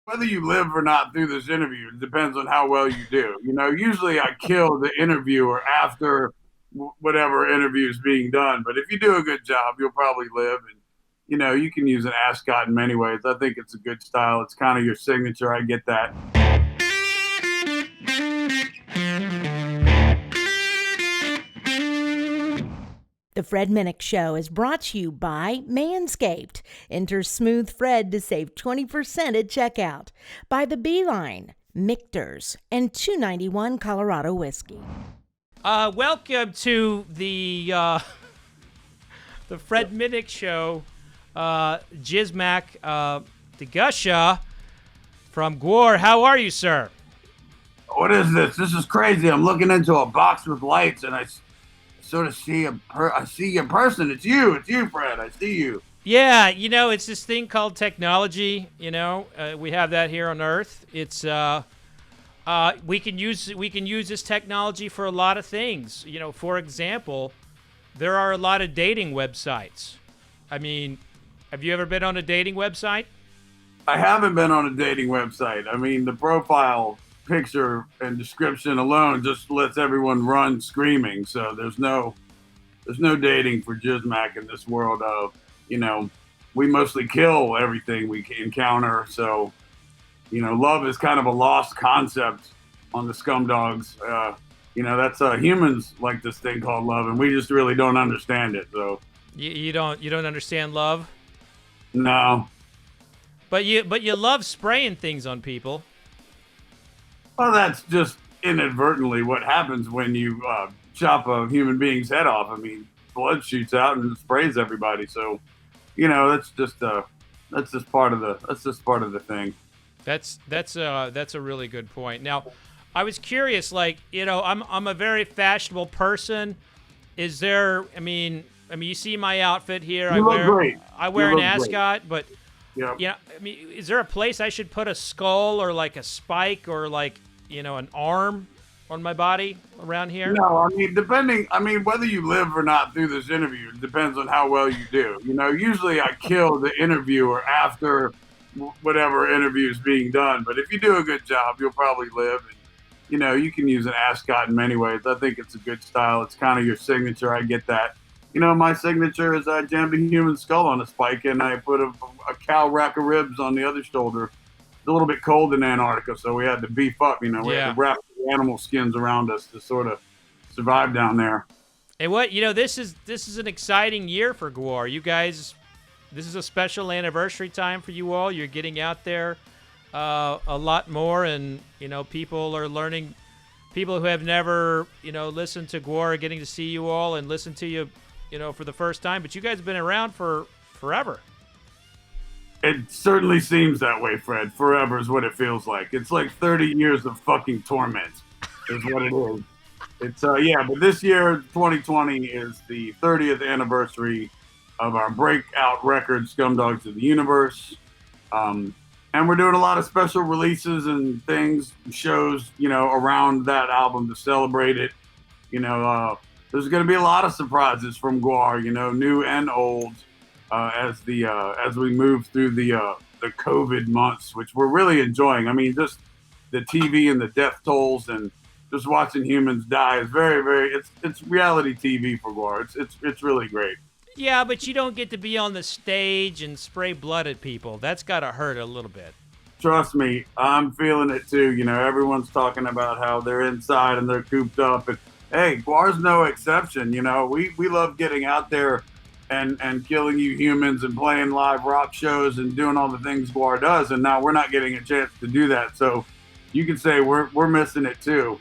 Whether you live or not through this interview depends on how well you do. Usually I kill the interviewer after whatever interview is being done. But if you do a good job, you'll probably live. And you can use an ascot in many ways. I think it's a good style. It's kind of your signature. I get that. The Fred Minnick Show is brought to you by Manscaped. Enter Smooth Fred to save 20% at checkout. By The Beeline, Michter's, and $2.91 Colorado Whiskey. Welcome to the Fred Minnick Show. JiZmak Da Gusha from Gwar. How are you, sir? What is this? This is crazy. I'm looking into a box with lights, and I sort of see I see a person. It's you, Fred. I see you. Yeah, it's this thing called technology. We have that here on Earth. It's we can use this technology for a lot of things. For example, there are a lot of dating websites. I mean, have you ever been on a dating website? I haven't been on a dating website. I mean, the profile picture and description alone just lets everyone run screaming. So there's no dating for JiZmak in this world of, we mostly kill everything we encounter. So, love is kind of a lost concept on the scumdogs. That's humans like this thing called love, and we just really don't understand it. So you don't understand love? No. But you love spraying things on people. Well, that's just inadvertently what happens when you chop a human being's head off. I mean, blood shoots out and sprays everybody. So, that's just part of the thing. That's a really good point. Now, I was curious. I'm a very fashionable person. Is there? I mean, you see my outfit here. You look great. I wear an ascot, but. Yeah. I mean, is there a place I should put a skull or like a spike or an arm on my body around here? No, I mean, whether you live or not through this interview depends on how well you do. Usually I kill the interviewer after whatever interview is being done. But if you do a good job, you'll probably live. And, you can use an ascot in many ways. I think it's a good style. It's kind of your signature. I get that. My signature is I jammed a human skull on a spike and I put a cow rack of ribs on the other shoulder. It's a little bit cold in Antarctica, so we had to beef up. We had to wrap the animal skins around us to sort of survive down there. And this is an exciting year for Gwar. You guys, this is a special anniversary time for you all. You're getting out there a lot more, and people are learning. People who have never listened to Gwar are getting to see you all and listen to you. For the first time, but you guys have been around for forever. It certainly seems that way, Fred. Forever is what it feels like. It's like 30 years of fucking torment is what it is. It's, but this year, 2020, is the 30th anniversary of our breakout record, Scumdogs of the Universe. And we're doing a lot of special releases and things, shows, around that album to celebrate it. There's going to be a lot of surprises from Gwar, new and old, as we move through the COVID months, which we're really enjoying. I mean, just the TV and the death tolls and just watching humans die is very, very. It's reality TV for Gwar. It's really great. Yeah, but you don't get to be on the stage and spray blood at people. That's got to hurt a little bit. Trust me, I'm feeling it too. Everyone's talking about how they're inside and they're cooped up and. Hey, Gwar's no exception. We love getting out there and killing you humans and playing live rock shows and doing all the things Gwar does. And now we're not getting a chance to do that. So you can say we're missing it too.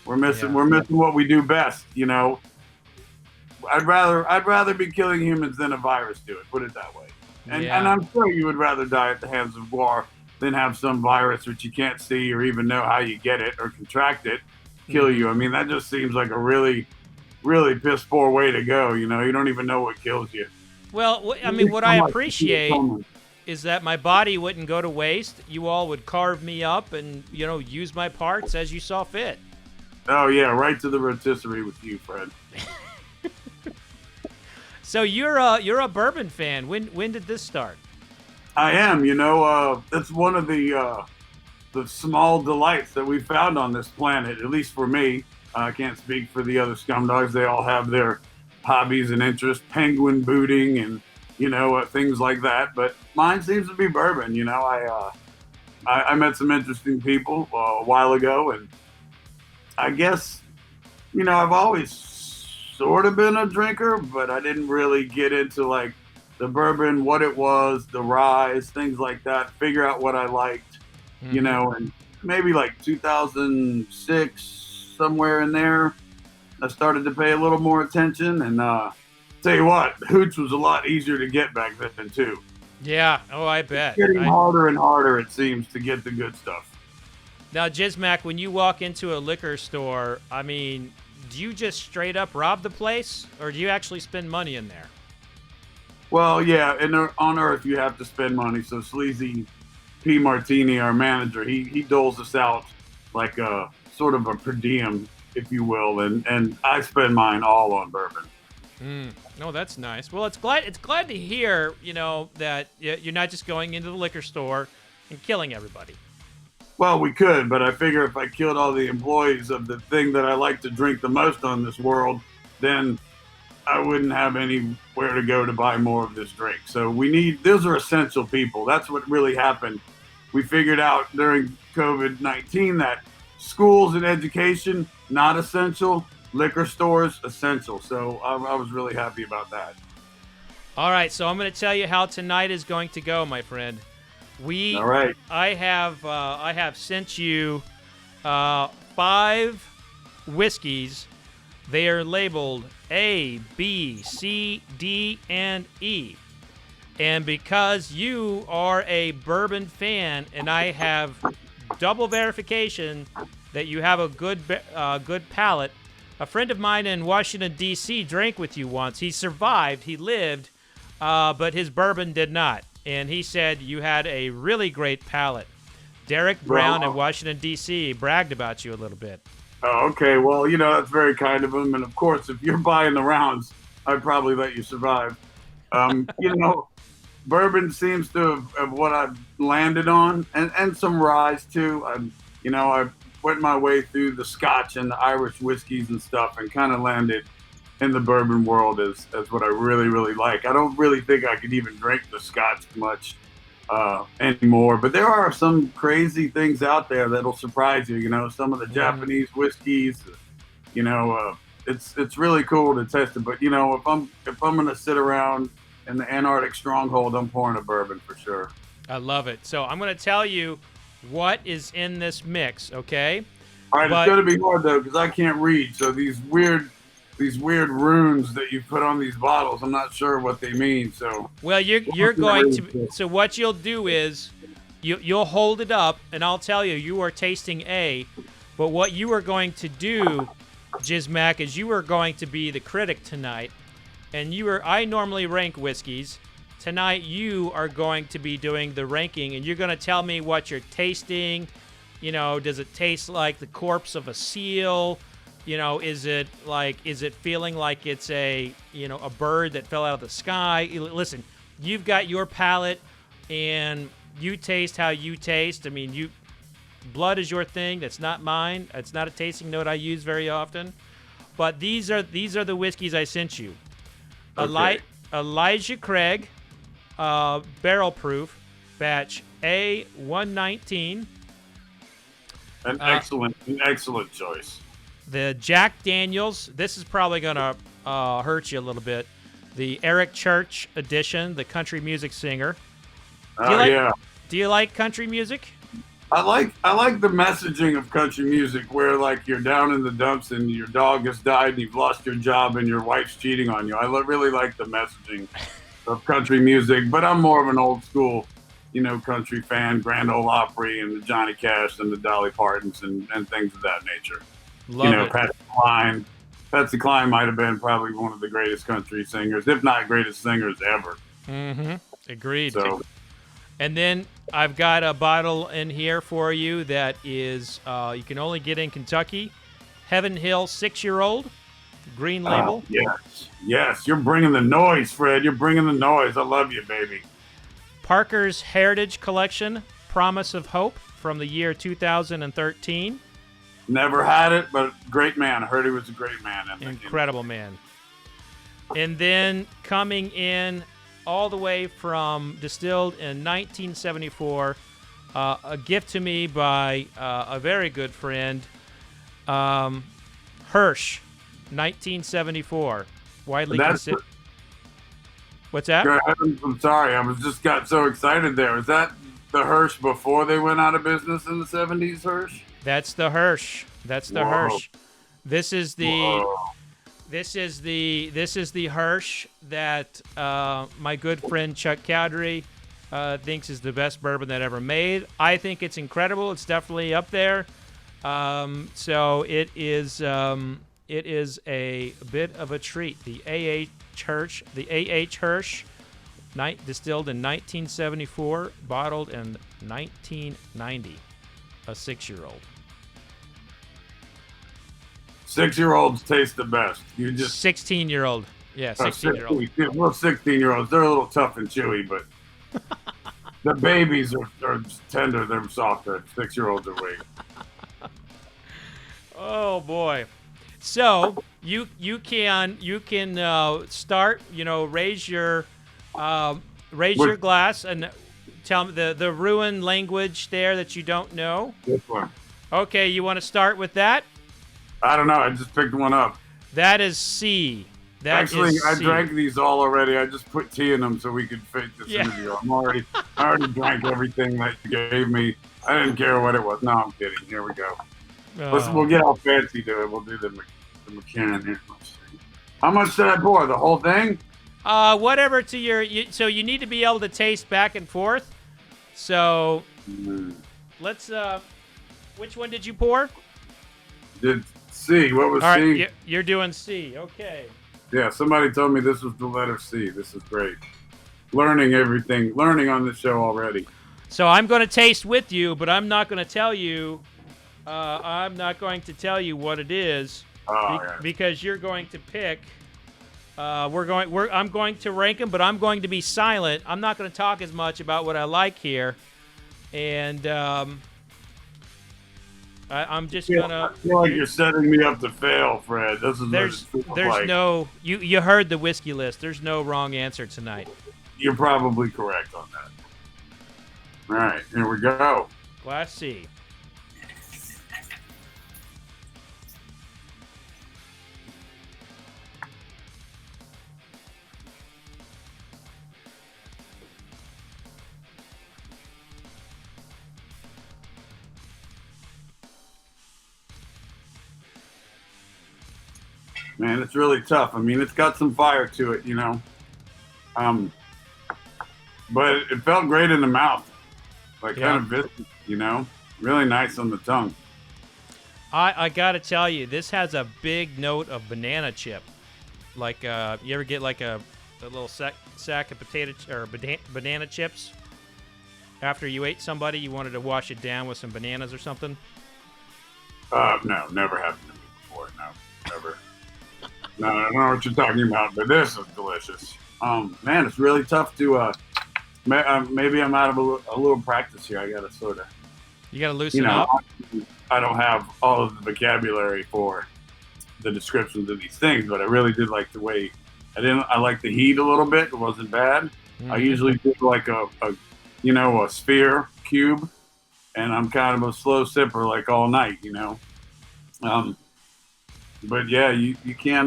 We're missing what we do best. I'd rather be killing humans than a virus do it. Put it that way. And I'm sure you would rather die at the hands of Gwar than have some virus which you can't see or even know how you get it or contract it. Kill you. I mean, that just seems like a really, really piss poor way to go. You don't even know what kills you. Well, I mean, what I appreciate is that my body wouldn't go to waste. You all would carve me up and use my parts as you saw fit. Oh yeah, right to the rotisserie with you, Fred. So you're a bourbon fan. When did this start? I am. That's one of the small delights that we found on this planet. At least for me, I can't speak for the other scumdogs. They all have their hobbies and interests, penguin booting and things like that. But mine seems to be bourbon. I met some interesting people a while ago, and I guess I've always sort of been a drinker, but I didn't really get into like the bourbon, what it was, the rise, things like that. Figure out what I liked, and maybe like 2006, somewhere in there, I started to pay a little more attention. And tell you what, hooch was a lot easier to get back then too. Yeah. Oh, I bet. It's getting harder and harder, it seems, to get the good stuff. Now, JiZmak, when you walk into a liquor store, I mean, do you just straight up rob the place, or do you actually spend money in there? Well, yeah, and on Earth you have to spend money. So Sleazy P. Martini, our manager, he doles us out like a sort of a per diem, if you will, and I spend mine all on bourbon. No, that's nice. Well, it's glad to hear, that you're not just going into the liquor store and killing everybody. Well, we could, but I figure if I killed all the employees of the thing that I like to drink the most on this world, then I wouldn't have anywhere to go to buy more of this drink. So those are essential people. That's what really happened. We figured out during COVID-19 that schools and education, not essential. Liquor stores, essential. So I was really happy about that. All right, so I'm going to tell you how tonight is going to go, my friend. All right. I have sent you 5 whiskeys. They are labeled A, B, C, D, and E. And because you are a bourbon fan, and I have double verification that you have a good palate, a friend of mine in Washington, D.C. drank with you once. He survived. He lived, but his bourbon did not. And he said you had a really great palate. Derek Brown in Washington, D.C. bragged about you a little bit. Oh, okay. Well, that's very kind of him. And of course, if you're buying the rounds, I'd probably let you survive. Bourbon seems to have what I've landed on, and some rye too. I went my way through the Scotch and the Irish whiskeys and stuff, and kind of landed in the bourbon world as what I really, really like. I don't really think I could even drink the Scotch much anymore, but there are some crazy things out there that'll surprise you. Some of the Japanese whiskeys. It's really cool to test it. But if I'm gonna sit around in the Antarctic stronghold, I'm pouring a bourbon for sure. I love it. So I'm gonna tell you what is in this mix, okay? All right, it's gonna be hard though because I can't read. So these weird runes that you put on these bottles, I'm not sure what they mean. So well, you're going to. So what you'll do is you'll hold it up, and I'll tell you are tasting A. But what you are going to do, JiZmak, is you are going to be the critic tonight, and I normally rank whiskeys. Tonight you are going to be doing the ranking, and you're going to tell me what you're tasting. Does it taste like the corpse of a seal? Is it feeling like it's a bird that fell out of the sky? Listen, you've got your palate, and you taste how you taste. I mean, blood is your thing. That's not mine. It's not a tasting note I use very often. But these are the whiskeys I sent you. Okay. Elijah Craig, barrel proof, batch A119. An excellent choice. The Jack Daniels, this is probably going to hurt you a little bit. The Eric Church edition, the country music singer. Do you like country music? I like the messaging of country music where like you're down in the dumps and your dog has died and you've lost your job and your wife's cheating on you. I really like the messaging of country music, but I'm more of an old school, country fan, Grand Ole Opry and the Johnny Cash and the Dolly Partons and things of that nature. Love it. Patsy Cline might have been probably one of the greatest country singers, if not greatest singers ever. Mm-hmm. Agreed. So, and then I've got a bottle in here for you that is you can only get in Kentucky. Heaven Hill 6-year-old, green label. Yes. You're bringing the noise, Fred. You're bringing the noise. I love you, baby. Parker's Heritage Collection, Promise of Hope, from the year 2013. Never had it, but great man. I heard he was a great man. Incredible man. And then coming in all the way from distilled in 1974, a gift to me by a very good friend, Hirsch, 1974. Widely considered. What's that? I'm sorry, just got so excited there. Is that the Hirsch before they went out of business in the 70s, Hirsch? That's the Hirsch. That's the Hirsch. This is the Hirsch that my good friend Chuck Cowdery thinks is the best bourbon that ever made. I think it's incredible. It's definitely up there. So it is a bit of a treat. The A.H. Hirsch, distilled in 1974, bottled in 1990. A 6-year-old. 6-year-olds taste the best. You just 16-year-old. Yeah, 16-year-old. Well, 16-year-olds, they're a little tough and chewy, but the babies are tender. They're softer. 6-year-olds are weak. Oh boy. So you can start. Raise your glass and tell me the ruined language there that you don't know. This one. Okay, you want to start with that? I don't know. I just picked one up. That is C. Actually, I drank these all already. I just put tea in them so we could fake this interview. I already drank everything that you gave me. I didn't care what it was. No, I'm kidding. Here we go. We'll get all fancy to it. We'll do the McCann here. Let's see. How much did I pour? The whole thing? Whatever to your. So you need to be able to taste back and forth. So let's. Which one did you pour? Did C. What was all C? Right, you're doing C. Okay. Yeah, somebody told me this was the letter C. This is great. Learning on this show already. So I'm going to taste with you, but I'm not going to tell you. I'm not going to tell you what it is because you're going to pick. I'm going to rank them, but I'm going to be silent. I'm not going to talk as much about what I like here, and I'm just gonna. I feel like you're setting me up to fail, Fred. This is there's like. No. You heard the whiskey list. There's no wrong answer tonight. You're probably correct on that. All right, here we go. Class C. Man, it's really tough. I mean, it's got some fire to it, but it felt great in the mouth, kind of viscous, really nice on the tongue. I gotta tell you, this has a big note of banana chip. Like, you ever get like a little sack of banana chips after you ate somebody, you wanted to wash it down with some bananas or something? No, never happened to me before. No, never. No, I don't know what you're talking about, but this is delicious. Man, it's really tough to. Maybe I'm out of a little practice here. I gotta sort of. You gotta loosen up. I don't have all of the vocabulary for the descriptions of these things, but I really did like the way. I like the heat a little bit. It wasn't bad. Mm-hmm. I usually do like a sphere cube, and I'm kind of a slow sipper like all night, But yeah, you can't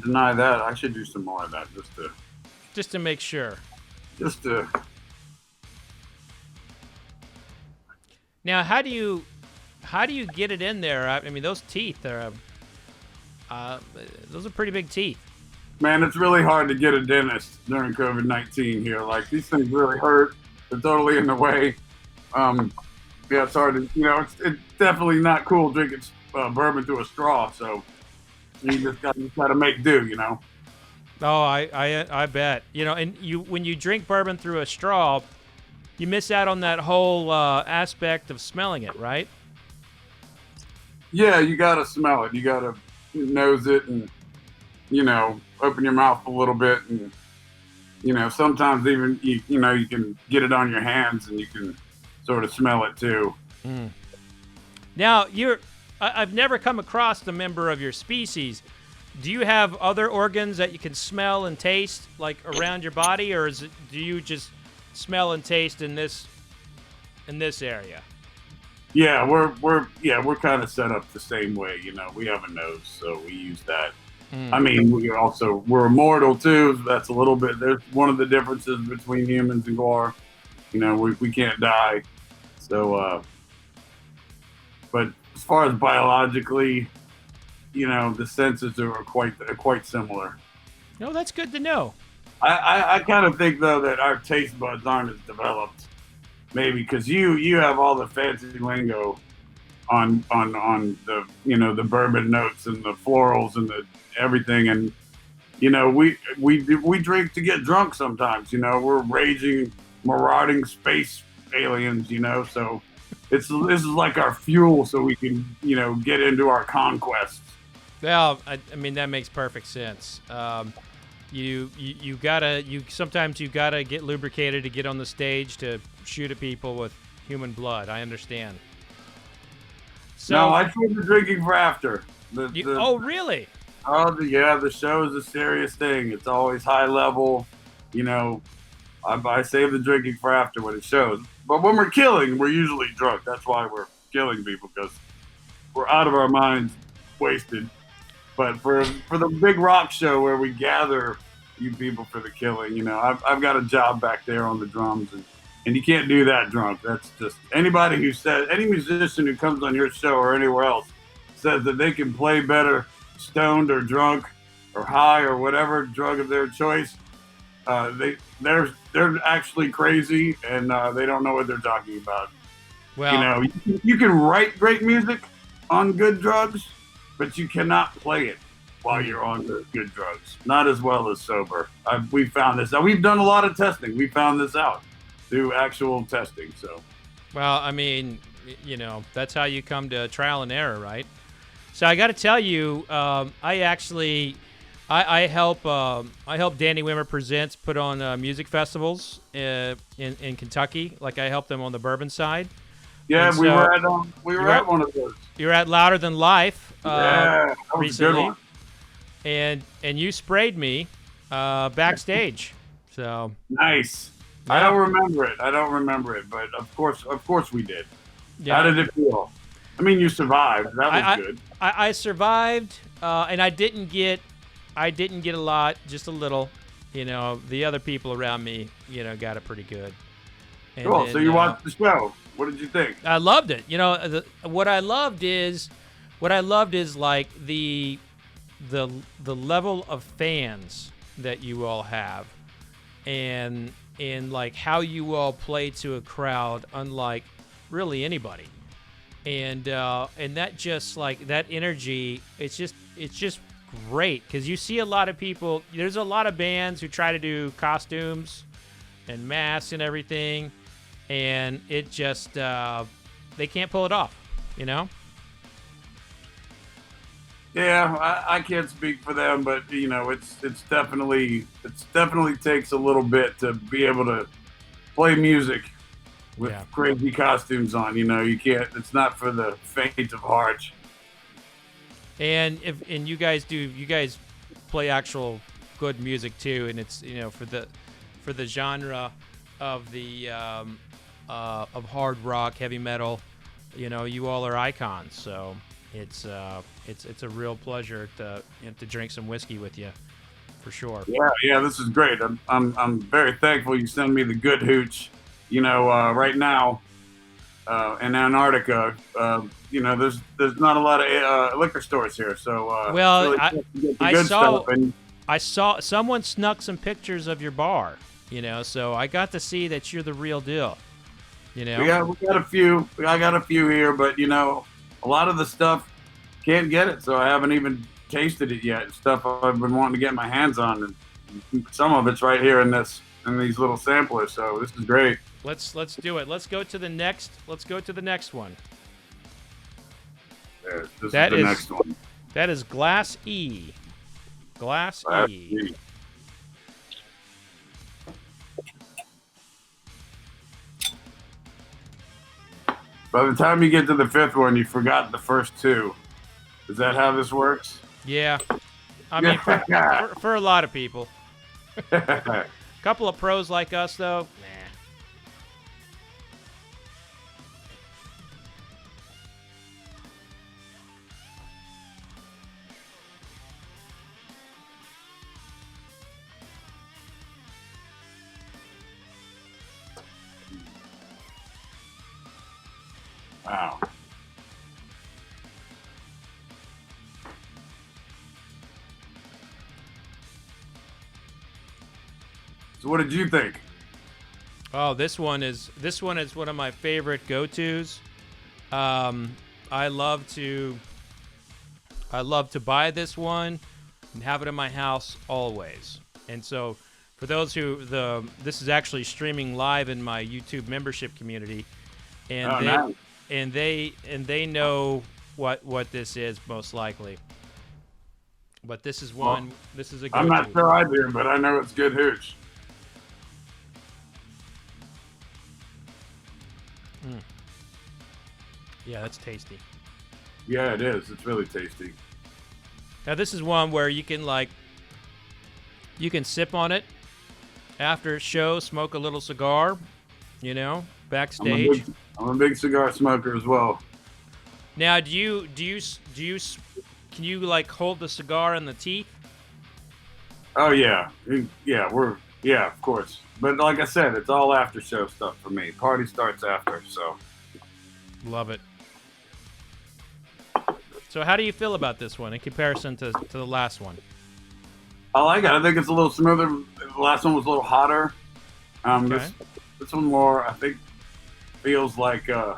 deny that. I should do some more of that just to make sure. Now, how do you get it in there? I mean, those teeth are those are pretty big teeth. Man, it's really hard to get a dentist during COVID-19 here. Like, these things really hurt. They're totally in the way. Yeah, it's hard to, it's definitely not cool drinking bourbon through a straw, so you just got to make do, Oh, I bet. And when you drink bourbon through a straw, you miss out on that whole aspect of smelling it, right? Yeah, you got to smell it. You got to nose it and, open your mouth a little bit and sometimes even you can get it on your hands and you can sort of smell it too. Mm. Now I've never come across a member of your species. Do you have other organs that you can smell and taste, like around your body, or do you just smell and taste in this area? Yeah, we're kind of set up the same way. We have a nose, so we use that. I mean, we're immortal too. So that's a little bit. There's one of the differences between humans and Gwar. We can't die. So, but as far as biologically, the senses are quite similar. No, that's good to know. I kind of think though that our taste buds aren't as developed, maybe because you have all the fancy lingo on the the bourbon notes and the florals and the everything, and we drink to get drunk sometimes. We're raging, marauding space aliens. So this is like our fuel, so we can get into our conquests. Well, I mean that makes perfect sense. You sometimes you gotta get lubricated to get on the stage to shoot at people with human blood. I understand. So, no, I save the drinking for after. Oh, really? Oh, yeah. The show is a serious thing. It's always high level. I save the drinking for after when it shows. But when we're killing, we're usually drunk. That's why we're killing people, because we're out of our minds, wasted. But for the big rock show where we gather you people for the killing, I've got a job back there on the drums, and you can't do that drunk. That's just any musician who comes on your show or anywhere else says that they can play better stoned or drunk or high or whatever drug of their choice. They're actually crazy, and they don't know what they're talking about. Well, you can write great music on good drugs, but you cannot play it while you're on the good drugs. Not as well as sober. We found this out. We've done a lot of testing. We found this out through actual testing. So, well, I mean, that's how you come to trial and error, right? So I got to tell you, I help Danny Wimmer Presents put on music festivals in Kentucky. Like I helped them on the bourbon side. Yeah, and we so, were at one of those. You were at Louder Than Life that was recently, a good one. and you sprayed me backstage. So nice. Yeah. I don't remember it, but of course we did. Yeah. How did it feel? I mean, you survived. That was good. I survived, and I didn't get a lot, just a little. The other people around me, got it pretty good. And cool. then, So you watched the show. What did you think? I loved it. What I loved is like the level of fans that you all have, and like how you all play to a crowd unlike really anybody, and that just like that energy, it's just great, because you see a lot of people. There's a lot of bands who try to do costumes and masks and everything, and it just they can't pull it off, Yeah, I can't speak for them, but it's definitely takes a little bit to be able to play music with crazy costumes on. You can't. It's not for the faint of heart. And you guys play actual good music too, and it's for the genre of the of hard rock, heavy metal, you all are icons. So it's a real pleasure to drink some whiskey with you, for sure. Yeah, this is great. I'm very thankful you send me the good hooch. Right now in Antarctica, there's not a lot of liquor stores here, so well, really I saw someone snuck some pictures of your bar, so I got to see that you're the real deal. We got a few. I got a few here, but a lot of the stuff can't get it, so I haven't even tasted it yet. Stuff I've been wanting to get my hands on, and some of it's right here in these little samplers. So this is great. Let's do it. Let's go to the next one. This is the next one. That is Glass E. Glass E. By the time you get to the fifth one, you forgot the first two. Is that how this works? Yeah. I mean, for a lot of people. A couple of pros like us, though, nah. Wow. So what did you think? Oh, this one is one of my favorite go-tos. I love to buy this one and have it in my house always. And so, for those this is actually streaming live in my YouTube membership community, and Nice. they know what this is most likely. But this is one. This is a go-to. I'm not sure I do, but I know it's good hooch. Yeah, that's tasty. Yeah, it is. It's really tasty. Now this is one where you can sip on it after a show, smoke a little cigar, backstage. I'm a big cigar smoker as well. Now, can you like hold the cigar in the teeth? Oh yeah, yeah, of course. But like I said, it's all after show stuff for me. Party starts after, so. Love it. So how do you feel about this one in comparison to the last one? I like it. I think it's a little smoother. The last one was a little hotter. Okay. This one more, I think, feels like, it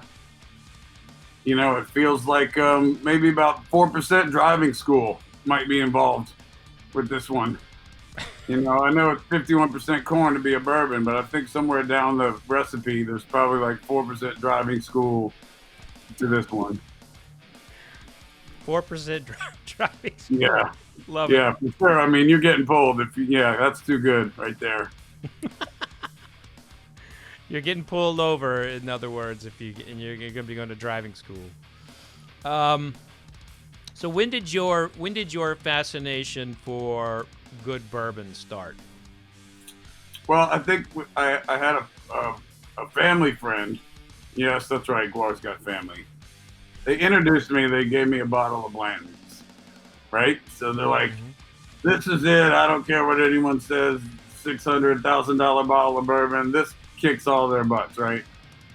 feels like maybe about 4% driving school might be involved with this one. I know it's 51% corn to be a bourbon, but I think somewhere down the recipe, there's probably like 4% driving school to this one. 4% driving school. Yeah. Love it. Yeah, for sure. I mean, you're getting pulled. That's too good right there. You're getting pulled over, in other words, you're going to be going to driving school. So when did your fascination for good bourbon start? Well, I think I had a family friend. Yes, that's right. Gwar's got family. They introduced me. They gave me a bottle of Blanton's, right? So they're like, "This is it. I don't care what anyone says. $600,000 bottle of bourbon. This kicks all their butts, right?"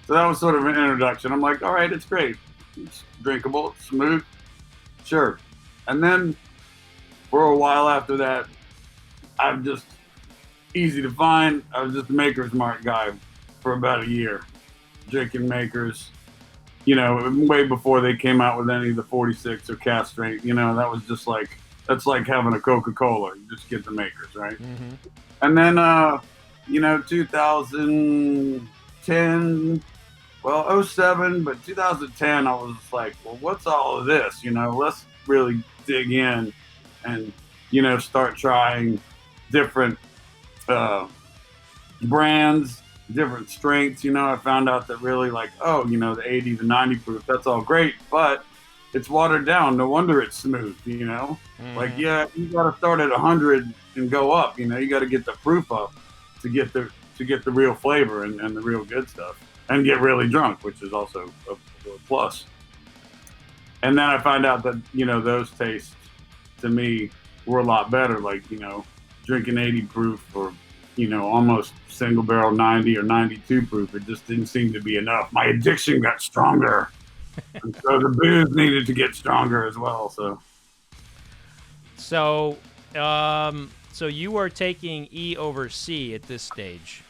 So that was sort of an introduction. I'm like, "All right, it's great. It's drinkable, it's smooth, sure." And then for a while after that, I'm just easy to find. I was just a Maker's Mark guy for about a year, drinking Makers. Way before they came out with any of the 46 or cast strength. That was just that's like having a Coca-Cola. You just get the Makers, right? Mm-hmm. And then, 2010, well, 07, but 2010, I was like, well, what's all of this? Let's really dig in and, start trying different brands, different strengths. I found out that really the 80 to 90 proof, that's all great, but it's watered down. No wonder it's smooth, Mm-hmm. You got to start at 100 and go up, you got to get the proof up to get the real flavor and the real good stuff and get really drunk, which is also a plus. And then I find out that, those tastes to me were a lot better. Drinking 80 proof or, almost single barrel 90 or 92 proof. It just didn't seem to be enough. My addiction got stronger. And so the booze needed to get stronger as well. So you are taking E over C at this stage.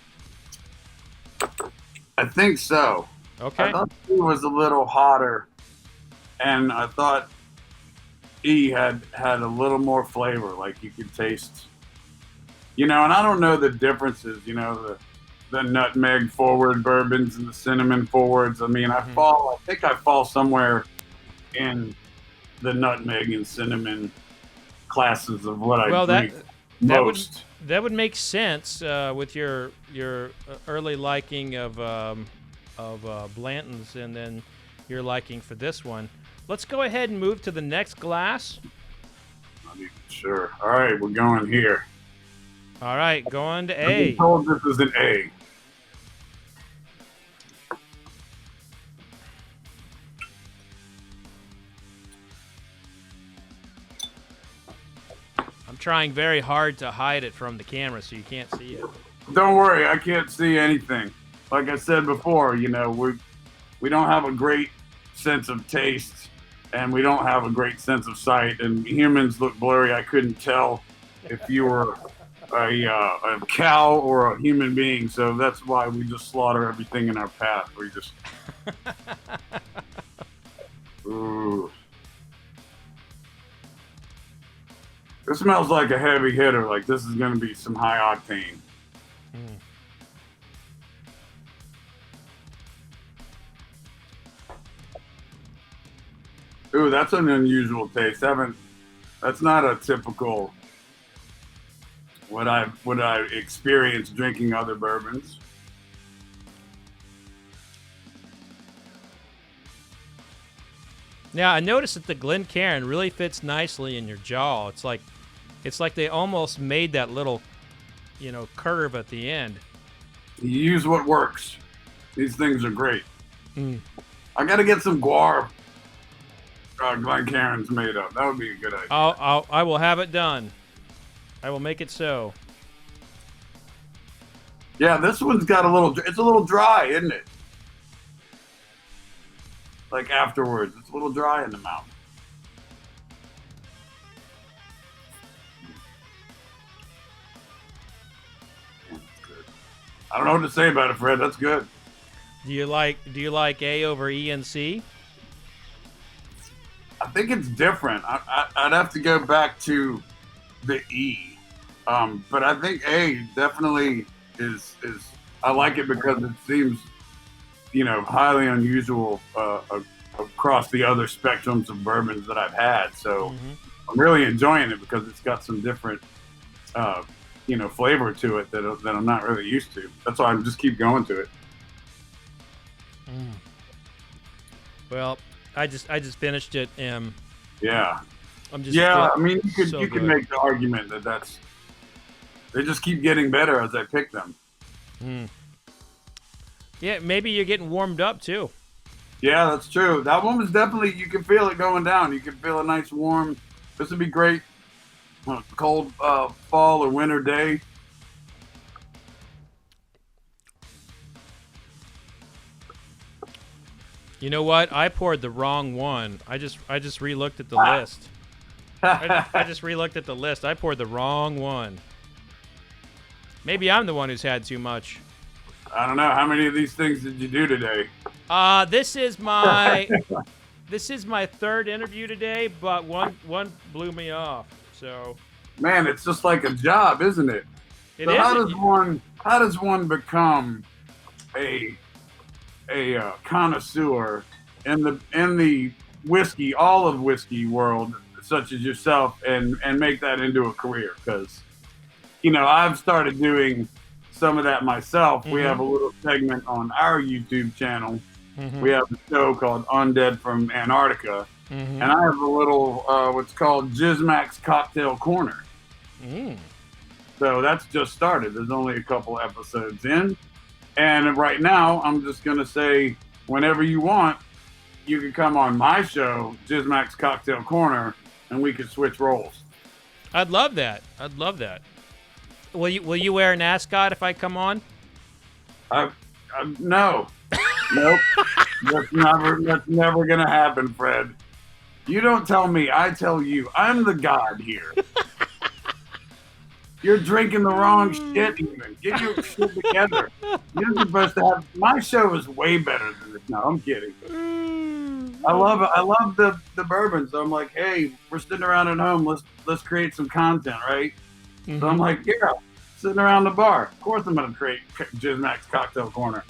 I think so. Okay. I thought E was a little hotter, and I thought E had a little more flavor. Like you could taste, and I don't know the differences. The nutmeg forward bourbons and the cinnamon forwards. I mean, I think I fall somewhere in the nutmeg and cinnamon classes of what I drink most. That would make sense with your early liking of Blanton's, and then your liking for this one. Let's go ahead and move to the next glass. Not even sure. All right, we're going here. All right, going to I've A. been told this is an A. I'm trying very hard to hide it from the camera so you can't see it. Don't worry, I can't see anything. Like I said before, we don't have a great sense of taste, and we don't have a great sense of sight, and humans look blurry. I couldn't tell if you were a cow or a human being, so that's why we just slaughter everything in our path. We just... Ooh. This smells like a heavy hitter. Like this is going to be some high octane. Ooh, that's an unusual taste. That's not a typical what I experienced drinking other bourbons. Now, I noticed that the Glencairn really fits nicely in your jaw. It's like they almost made that little, curve at the end. You use what works. These things are great. I got to get some Gwar Glencairns made up. That would be a good idea. I will have it done. I will make it so. Yeah, this one's got it's a little dry, isn't it? Like afterwards, it's a little dry in the mouth. I don't know what to say about it, Fred. That's good. Do you like A over E and C? I think it's different. I'd have to go back to the E, but I think A definitely is. I like it because it seems, highly unusual across the other spectrums of bourbons that I've had. So I'm really enjoying it because it's got some different, flavor to it that I'm not really used to. That's why I just keep going to it. Well, I just finished it. Yeah. I'm just I mean, you good. could make the argument that they just keep getting better as I pick them. Yeah, maybe you're getting warmed up too. Yeah, that's true. That one was definitely, you can feel it going down. You can feel a nice warm, this would be great on a cold fall or winter day. You know what? I poured the wrong one. I just re-looked at the list. I just re-looked at the list. I poured the wrong one. Maybe I'm the one who's had too much. I don't know. How many of these things did you do today? This is my third interview today, but one blew me off. So, man, it's just like a job, isn't it? So how does one become a connoisseur in the whiskey, all of whiskey world, such as yourself, and make that into a career? Because I've started doing some of that myself. We have a little segment on our YouTube channel. We have a show called Undead from Antarctica, and I have a little what's called JiZmak's Cocktail Corner. So that's just started. There's only a couple episodes in, and right now I'm just gonna say, whenever you want, you can come on my show, JiZmak's Cocktail Corner, and we could switch roles. I'd love that. Will you wear an ascot if I come on? No. Nope. That's never gonna happen, Fred. You don't tell me, I tell you. I'm the god here. You're drinking the wrong shit even. Get your shit together. You're supposed to have, my show is way better than this. No, I'm kidding. I love it. I love the bourbons. So I'm like, hey, we're sitting around at home, let's create some content, right? So I'm like, yeah, sitting around the bar. Of course I'm gonna create JiZmak's Cocktail Corner.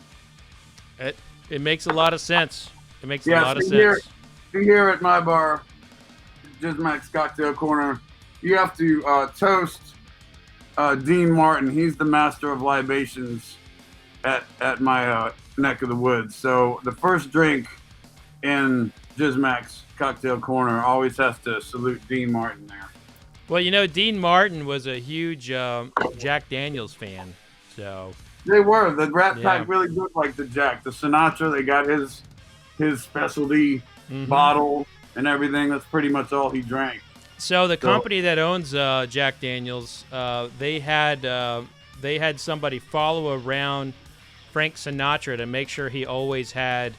It makes a lot of sense. It makes a lot of sense. Here at my bar, JiZmak's Cocktail Corner, you have to toast Dean Martin. He's the master of libations at my neck of the woods. So the first drink in JiZmak's Cocktail Corner always has to salute Dean Martin there. Well, you know, Dean Martin was a huge Jack Daniels fan, so They were. The Rat Yeah. Pack really looked like the Jack. The Sinatra, they got his specialty bottle and everything. That's pretty much all he drank. So the company that owns Jack Daniels, they had somebody follow around Frank Sinatra to make sure he always had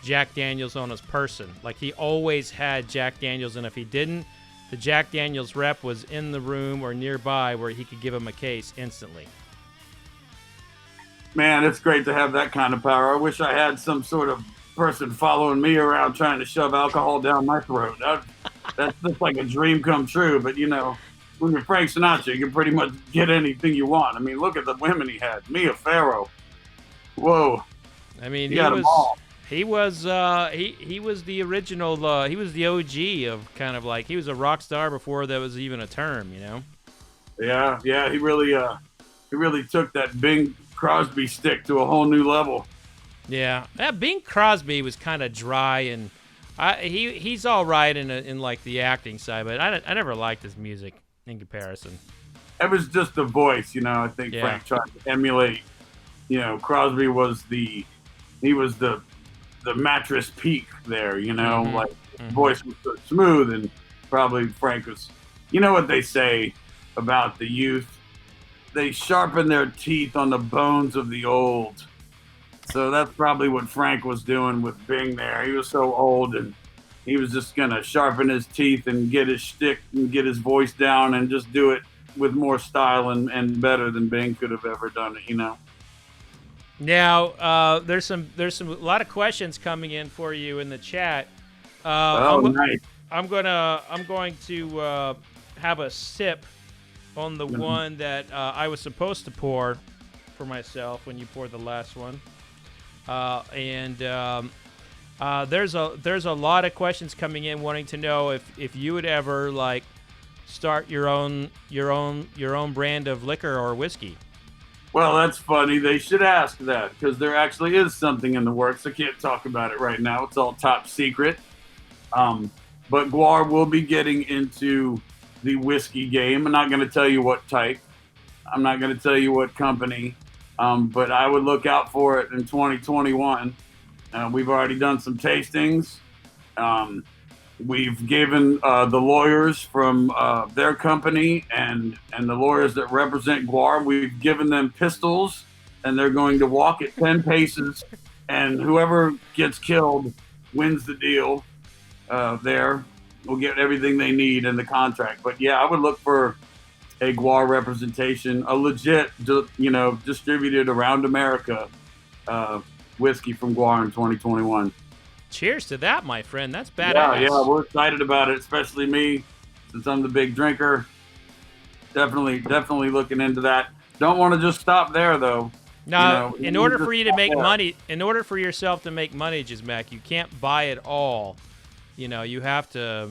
Jack Daniels on his person. Like, he always had Jack Daniels, and if he didn't, the Jack Daniels rep was in the room or nearby where he could give him a case instantly. Man, it's great to have that kind of power. I wish I had some sort of person following me around trying to shove alcohol down my throat. That's just like a dream come true. But, you know, when you're Frank Sinatra, you can pretty much get anything you want. I mean, look at the women he had. Mia Farrow. Whoa. I mean, He had them all. he was the original. He was the OG of kind of like, he was a rock star before that was even a term, you know. Yeah. He really took that Bing Crosby stick to a whole new level. Yeah, Bing Crosby was kind of dry, and he's all right in like the acting side, but I never liked his music in comparison. It was just the voice, you know. I think Frank tried to emulate. You know, Crosby was the mattress peak there. You know, like his voice was so smooth, and probably Frank was. You know what they say about the youth? They sharpen their teeth on the bones of the old. So that's probably what Frank was doing with Bing there. He was so old, and he was just going to sharpen his teeth and get his shtick and get his voice down and just do it with more style and better than Bing could have ever done it, you know? Now, there's a lot of questions coming in for you in the chat. Nice. I'm going to have a sip on the one that I was supposed to pour for myself when you poured the last one. There's a lot of questions coming in wanting to know if you would ever like start your own brand of liquor or whiskey. Well, that's funny. They should ask that because there actually is something in the works. I can't talk about it right now. It's all top secret. But Gwar will be getting into the whiskey game. I'm not going to tell you what type. I'm not going to tell you what company. But I would look out for it in 2021. We've already done some tastings. We've given the lawyers from their company and the lawyers that represent Gwar, we've given them pistols, and they're going to walk at 10 paces, and whoever gets killed wins the deal there. Will get everything they need in the contract. But, yeah, I would look for a Gwar representation, a legit, distributed around America whiskey from Gwar in 2021. Cheers to that, my friend. That's badass. Yeah, we're excited about it, especially me, since I'm the big drinker. Definitely looking into that. Don't want to just stop there, though. No, in order for you to make money, in order for yourself to make money, JiZmak, you can't buy it all. You know, you have to,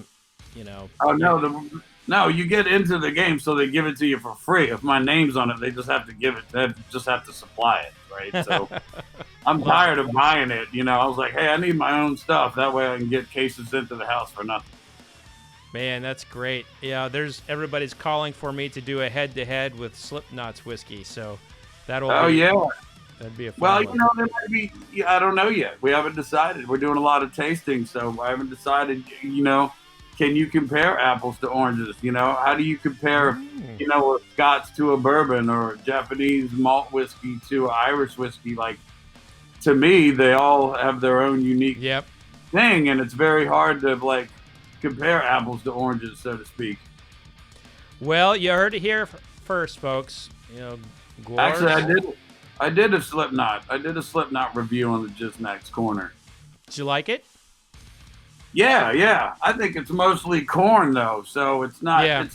Oh, no, you get into the game, so they give it to you for free. If my name's on it, they just have to give it. They just have to supply it, right? So I'm tired of buying it. I was like, hey, I need my own stuff. That way I can get cases into the house for nothing. Man, that's great. Yeah, everybody's calling for me to do a head-to-head with Slipknot's whiskey, so that'll. Oh yeah. That'd be a fun one. Well, there might be. I don't know yet. We haven't decided. We're doing a lot of tasting, so I haven't decided. Can you compare apples to oranges? How do you compare, a Scotch to a bourbon or a Japanese malt whiskey to an Irish whiskey? Like, to me, they all have their own unique thing, and it's very hard to compare apples to oranges, so to speak. Well, you heard it here first, folks. Gwar. Actually, I did a Slipknot. I did a Slipknot review on the JiZmak's Corner. Did you like it? Yeah. I think it's mostly corn though, so it's not. Yeah.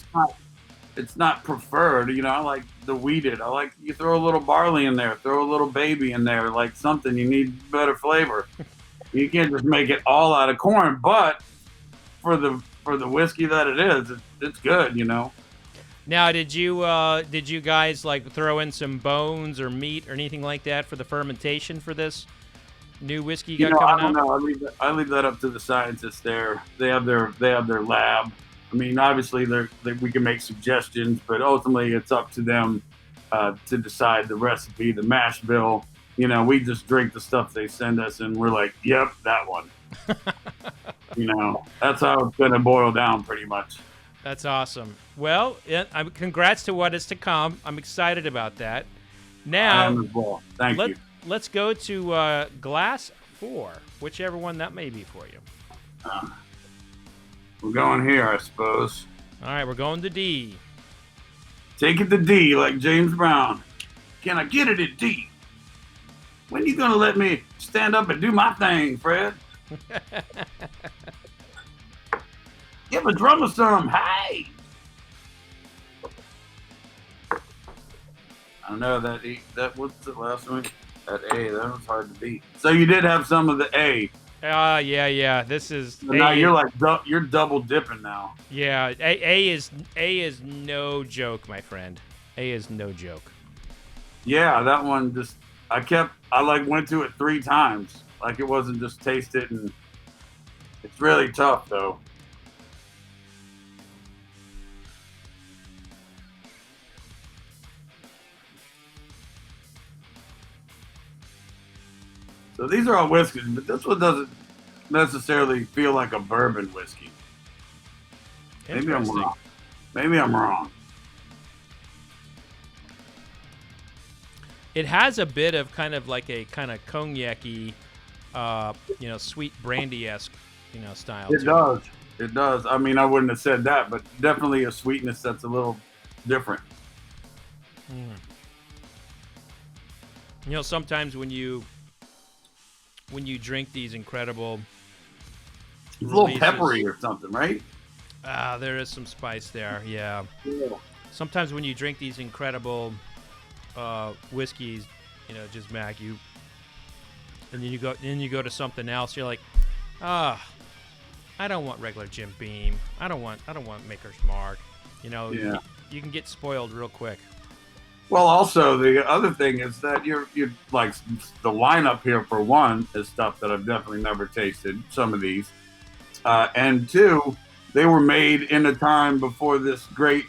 It's not preferred. I like the wheated. I like you throw a little barley in there, throw a little baby in there, like something. You need better flavor. You can't just make it all out of corn. But for the whiskey that it is, it's good. Now, did you guys throw in some bones or meat or anything like that for the fermentation for this? new whiskey You you know, got I coming don't out? know. I leave that up to the scientists there. They have their lab. I mean, obviously, we can make suggestions, but ultimately, it's up to them to decide the recipe, the mash bill. You know, we just drink the stuff they send us, and we're like, "Yep, that one." You know, that's how it's going to boil down, pretty much. That's awesome. Well, congrats to what is to come. I'm excited about that. I Now, am as well. Thank you. let's go to glass 4, whichever one that may be for you. We're going here, I suppose. All right, we're going to D. Take it to D, like James Brown. Can I get it at D? When you gonna let me stand up and do my thing, Fred? Give a drummer some. Hey! I don't know that E. That what's the last one? That A. That was hard to beat. So you did have some of the A. Yeah. This is But now you're like you're double dipping now. yeah. A is no joke, my friend. A is no joke. Yeah, that one just I like went to it 3 times. Like it wasn't just taste it, and it's really tough though. So these are all whiskeys, but this one doesn't necessarily feel like a bourbon whiskey. Maybe I'm Interesting. wrong. Maybe I'm wrong. It has a bit of kind of like a kind of cognac-y, sweet brandy-esque, style. It does. It does. I mean, I wouldn't have said that, but definitely a sweetness that's a little different. Sometimes when you drink these incredible It's a little releases- peppery or something, right? there is some spice there. Yeah. Yeah. Sometimes when you drink these incredible whiskeys, JiZmak, and then you go to something else, you're like, I don't want regular Jim Beam. I don't want Maker's Mark. Yeah. You can get spoiled real quick. Well, also the other thing is that you're like the lineup here for one is stuff that I've definitely never tasted. Some of these, and 2, they were made in a time before this great,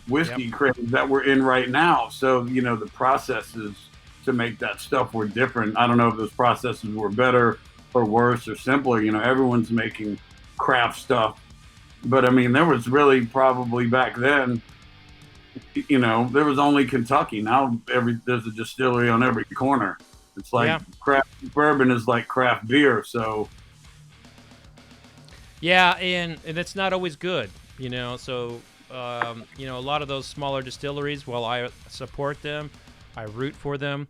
whiskey craze that we're in right now. So the processes to make that stuff were different. I don't know if those processes were better or worse or simpler. Everyone's making craft stuff, but I mean there was really probably back then. There was only Kentucky. Now there's a distillery on every corner. It's like craft bourbon is like craft beer. So yeah, and it's not always good. So a lot of those smaller distilleries, while I support them, I root for them,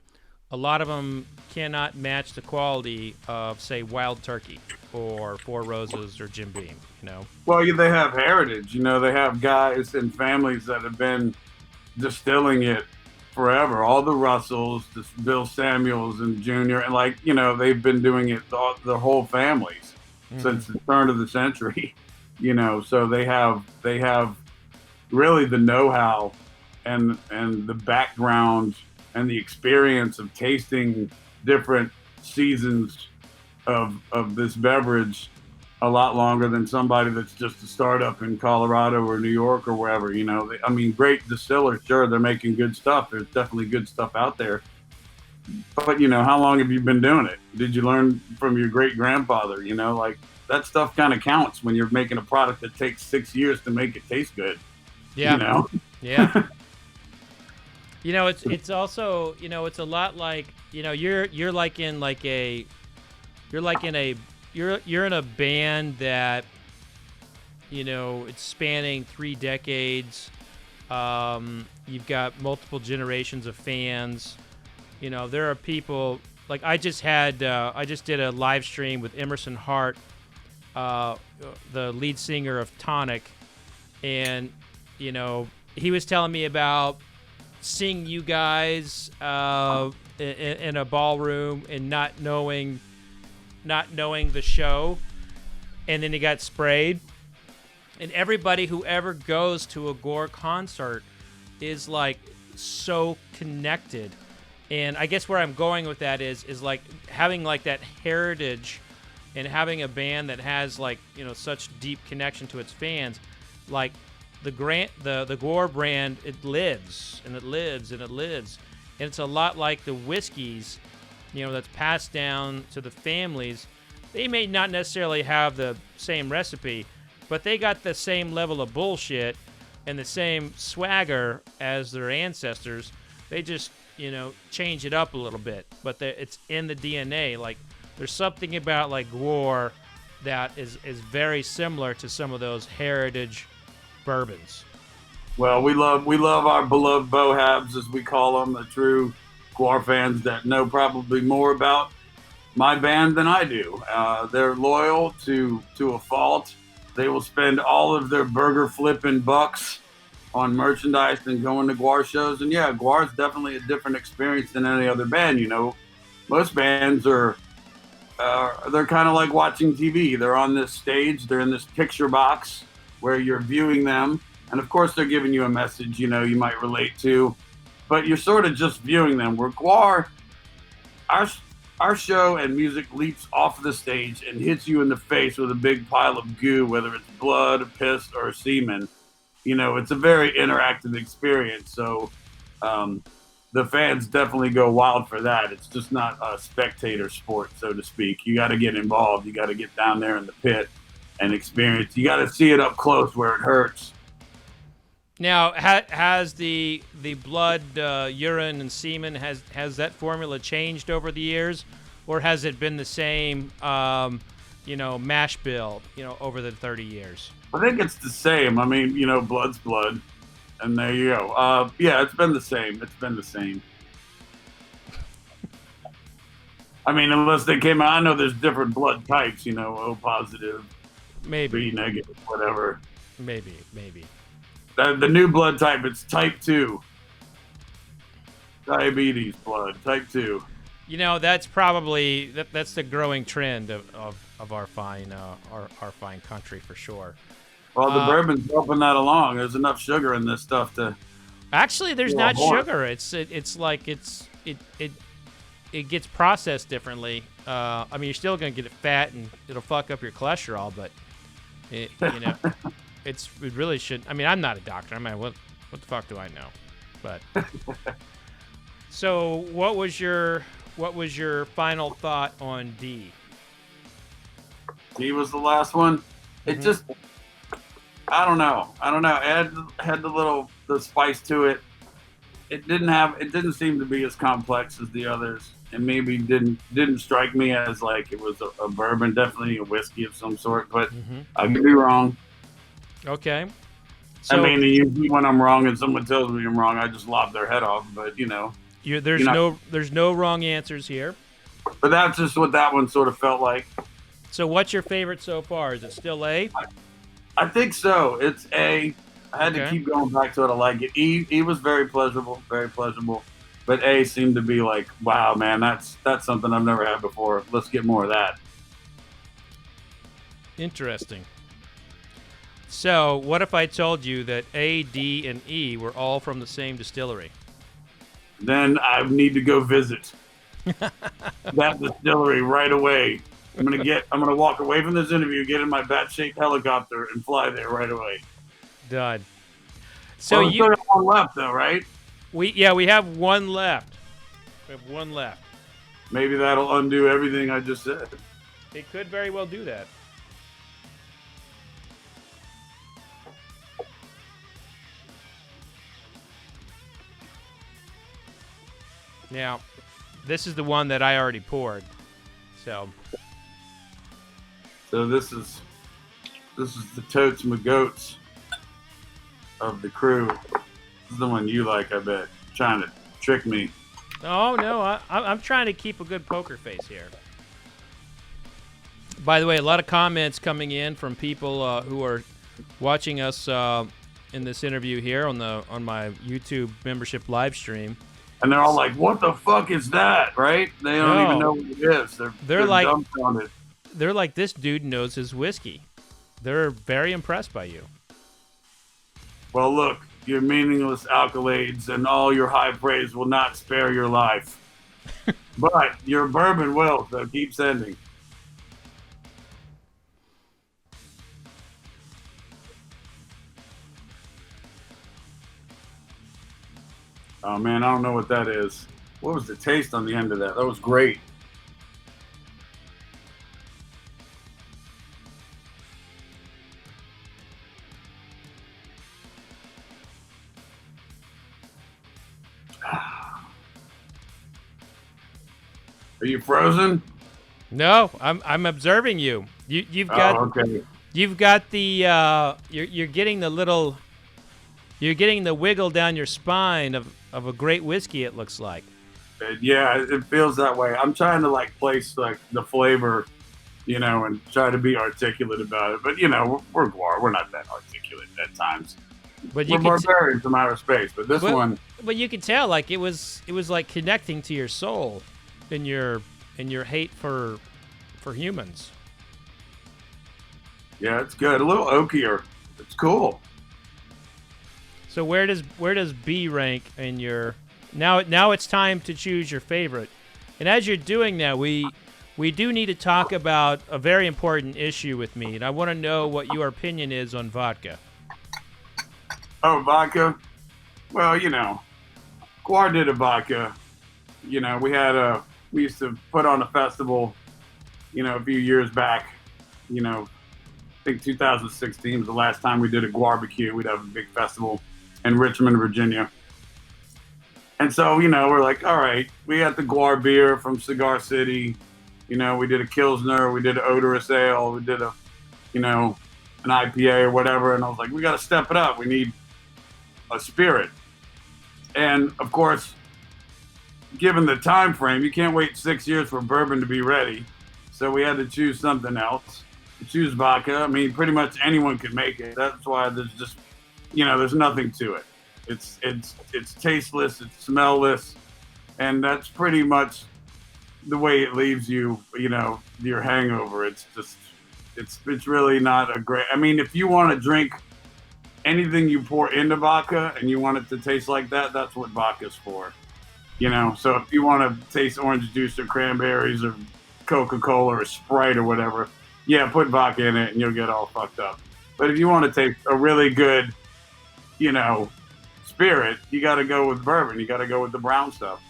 a lot of them cannot match the quality of, say, Wild Turkey or Four Roses or Jim Beam. Well, they have heritage. They have guys and families that have been distilling it forever. All the Russells, this Bill Samuels and Jr. And they've been doing it the whole families since the turn of the century. So they have really the know-how and the background and the experience of tasting different seasons of this beverage a lot longer than somebody that's just a startup in Colorado or New York or wherever. Great distillers, sure, they're making good stuff. There's definitely good stuff out there. But, how long have you been doing it? Did you learn from your great grandfather? That stuff kind of counts when you're making a product that takes 6 years to make it taste good. Yeah. Yeah. It's also, it's a lot like, you're in a band that, it's spanning 3 decades. You've got multiple generations of fans. There are people like I just did a live stream with Emerson Hart, the lead singer of Tonic, and he was telling me about seeing you guys in a ballroom and not knowing the show, and then he got sprayed. And everybody who ever goes to a Gwar concert is like so connected And I guess where I'm going with that is like having like that heritage and having a band that has like, such deep connection to its fans, like the Gwar brand, it lives and it lives and it lives. And it's a lot like the whiskeys, that's passed down to the families. They may not necessarily have the same recipe, but they got the same level of bullshit and the same swagger as their ancestors. They just, change it up a little bit, but it's in the DNA. Like, there's something about like Gwar that is very similar to some of those heritage bourbons. Well, we love our beloved Bohabs, as we call them, the true Gwar fans that know probably more about my band than I do. They're loyal to a fault. They will spend all of their burger flipping bucks on merchandise and going to Gwar shows. And yeah, Gwar is definitely a different experience than any other band. Most bands are they're kind of like watching TV. They're on this stage, they're in this picture box where you're viewing them, and of course they're giving you a message you might relate to, but you're sort of just viewing them. Where Gwar, our show and music leaps off the stage and hits you in the face with a big pile of goo, whether it's blood, piss, or semen. It's a very interactive experience. So the fans definitely go wild for that. It's just not a spectator sport, so to speak. You got to get involved. You got to get down there in the pit and experience. You got to see it up close where it hurts. Now, has the blood, urine, and semen, has that formula changed over the years, or has it been the same, mash bill, over the 30 years? I think it's the same. I mean, blood's blood, and there you go. Yeah, it's been the same. It's been the same. I mean, unless they came out, I know there's different blood types. O positive, maybe B negative, whatever. Maybe. The new blood type, it's type 2. Diabetes blood, type 2. That's probably that's the growing trend of our fine our fine country for sure. Well, the bourbon's helping that along. There's enough sugar in this stuff to. Actually, there's not sugar. It's like it gets processed differently. I mean, you're still gonna get it fat and it'll fuck up your cholesterol, but it really should. I mean, I'm not a doctor. I mean, what the fuck do I know? But so, what was your final thought on D? D was the last one. It just. I don't know. It had the spice to it. It didn't seem to be as complex as the others, and maybe didn't strike me as like it was a bourbon, definitely a whiskey of some sort. But I could be wrong. Okay. So, I mean, usually when I'm wrong and someone tells me I'm wrong, I just lob their head off. But there's no wrong answers here. But that's just what that one sort of felt like. So, what's your favorite so far? Is it still A? I think so. It's A. I had to keep going back to it. I like it. E was very pleasurable, but A seemed to be like, wow, man, that's something I've never had before. Let's get more of that. Interesting. So, what if I told you that A, D, and E were all from the same distillery? Then I need to go visit that distillery right away. I'm gonna walk away from this interview, get in my bat-shaped helicopter, and fly there right away. Done. So you have one left, though, right? We have one left. We have one left. Maybe that'll undo everything I just said. It could very well do that. Now, this is the one that I already poured. So this is the totes my goats of the crew. This is the one you like, I bet. Trying to trick me. Oh no, I'm trying to keep a good poker face here. By the way, a lot of comments coming in from people who are watching us in this interview here on my YouTube membership live stream. And they're all like, "What the fuck is that?" Right? They don't even know what it is. They're like dumbfounded. They're like, this dude knows his whiskey. They're very impressed by you. Well, look, your meaningless accolades and all your high praise will not spare your life. But your bourbon will, so keep sending. Oh man, I don't know what that is. What was the taste on the end of that? That was great. Are you frozen? No, I'm observing you. You've got okay. you've got the you're getting the little you're getting the wiggle down your spine of a great whiskey. It looks like. Yeah, it feels that way. I'm trying to like place like the flavor, and try to be articulate about it. But we're Gwar. We're not that articulate at times. But we're barbarians from outer space. But this one. But you could tell like it was like connecting to your soul, in your hate for humans. Yeah, it's good. A little oakier. It's cool. So where does B rank in your now it's time to choose your favorite. And as you're doing that, we do need to talk about a very important issue with me, and I want to know what your opinion is on vodka. Oh, vodka? Well, Gwar did a vodka. We used to put on a festival, a few years back. I think 2016 was the last time we did a Gwarbecue. We'd have a big festival in Richmond, Virginia. And so, we're like, all right, we got the Gwar beer from Cigar City. We did a Pilsner, we did an odorous ale, we did an IPA or whatever. And I was like, we got to step it up. We need a spirit. And of course, given the time frame, you can't wait 6 years for bourbon to be ready. So we had to choose something else. Choose vodka. I mean, pretty much anyone could make it. That's why there's just, there's nothing to it. It's tasteless, it's smellless, and that's pretty much the way it leaves you, your hangover. It's just, it's really not a great. I mean, if you want to drink anything you pour into vodka and you want it to taste like that, that's what vodka's for. So if you want to taste orange juice or cranberries or Coca-Cola or Sprite or whatever, yeah, put vodka in it and you'll get all fucked up. But if you want to taste a really good, spirit, you got to go with bourbon. You got to go with the brown stuff.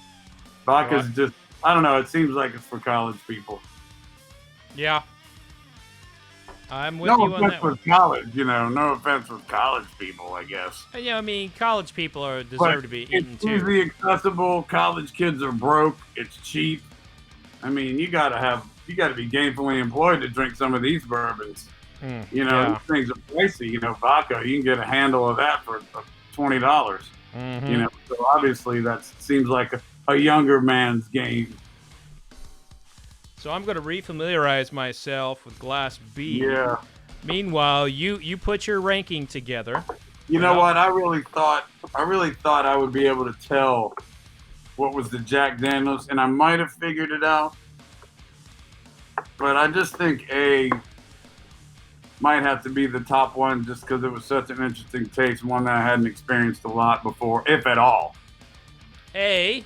Vodka's just, I don't know, it seems like it's for college people. Yeah. I'm with you on that. No offense with college, no offense with college people, I guess. Yeah, I mean, college people deserve to be eaten too. It's easy, accessible. College kids are broke. It's cheap. I mean, you got to be gainfully employed to drink some of these bourbons. These things are pricey. Vodka, you can get a handle of that for $20. Mm-hmm. So obviously that seems like a younger man's game. So I'm going to refamiliarize myself with Glass B. Yeah. Meanwhile, you put your ranking together. You know what? I really thought I would be able to tell what was the Jack Daniels, and I might have figured it out. But I just think A might have to be the top one just because it was such an interesting taste, one that I hadn't experienced a lot before, if at all. A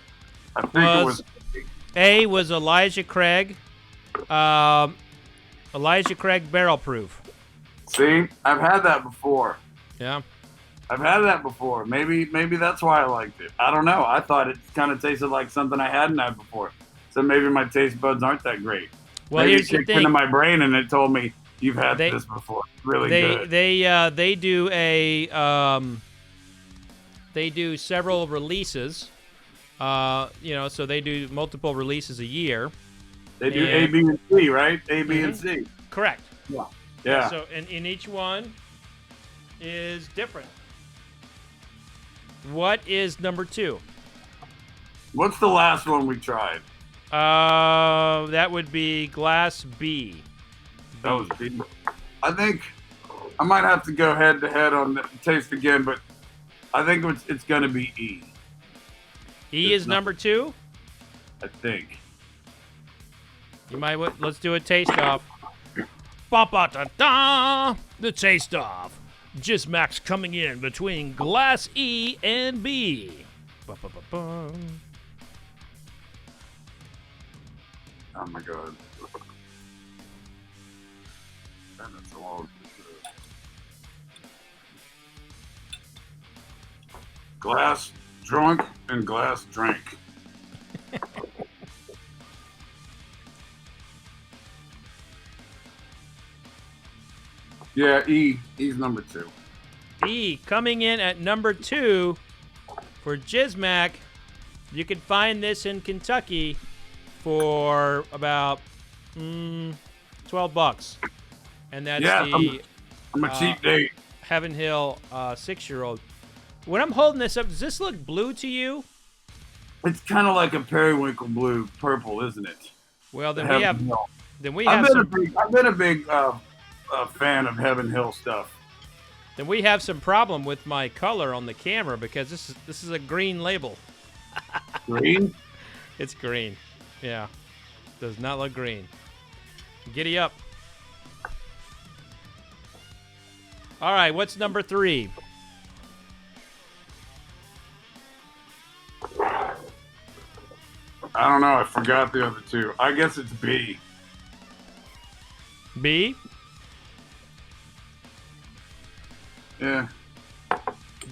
was Elijah Craig. Elijah Craig Barrel Proof. See? I've had that before. Yeah. I've had that before. Maybe that's why I liked it. I don't know. I thought it kind of tasted like something I hadn't had before. So maybe my taste buds aren't that great. Well, maybe here's it the kicked thing. into my brain and it told me you've had this before. Really good. They do several releases. So they do multiple releases a year. They do A, B, and C, right? A, B, and C. Correct. Yeah. So in each one is different. What is number 2? What's the last one we tried? That would be Glass B. That was B. I think I might have to go head to head on the taste again, but I think it's going to be E. E is number 2? I think. You might. Let's do a taste off. Ba-ba-da-da! The taste off. JiZmak's coming in between Glass E and B. Ba-ba-ba-ba. Oh my god. That's a long. Glass drunk and glass drank. Yeah, E's number 2. E coming in at number 2 for JiZmak. You can find this in Kentucky for about $12, and that's I'm a cheap date. Heaven Hill 6-year-old. When I'm holding this up, does this look blue to you? It's kind of like a periwinkle blue purple, isn't it? Well, then we I've have been a big fan of Heaven Hill stuff. Then we have some problem with my color on the camera because this is a green label. Green? It's green. Yeah. Does not look green. Giddy up. All right, what's number 3? I don't know. I forgot the other 2. I guess it's B. B? Yeah.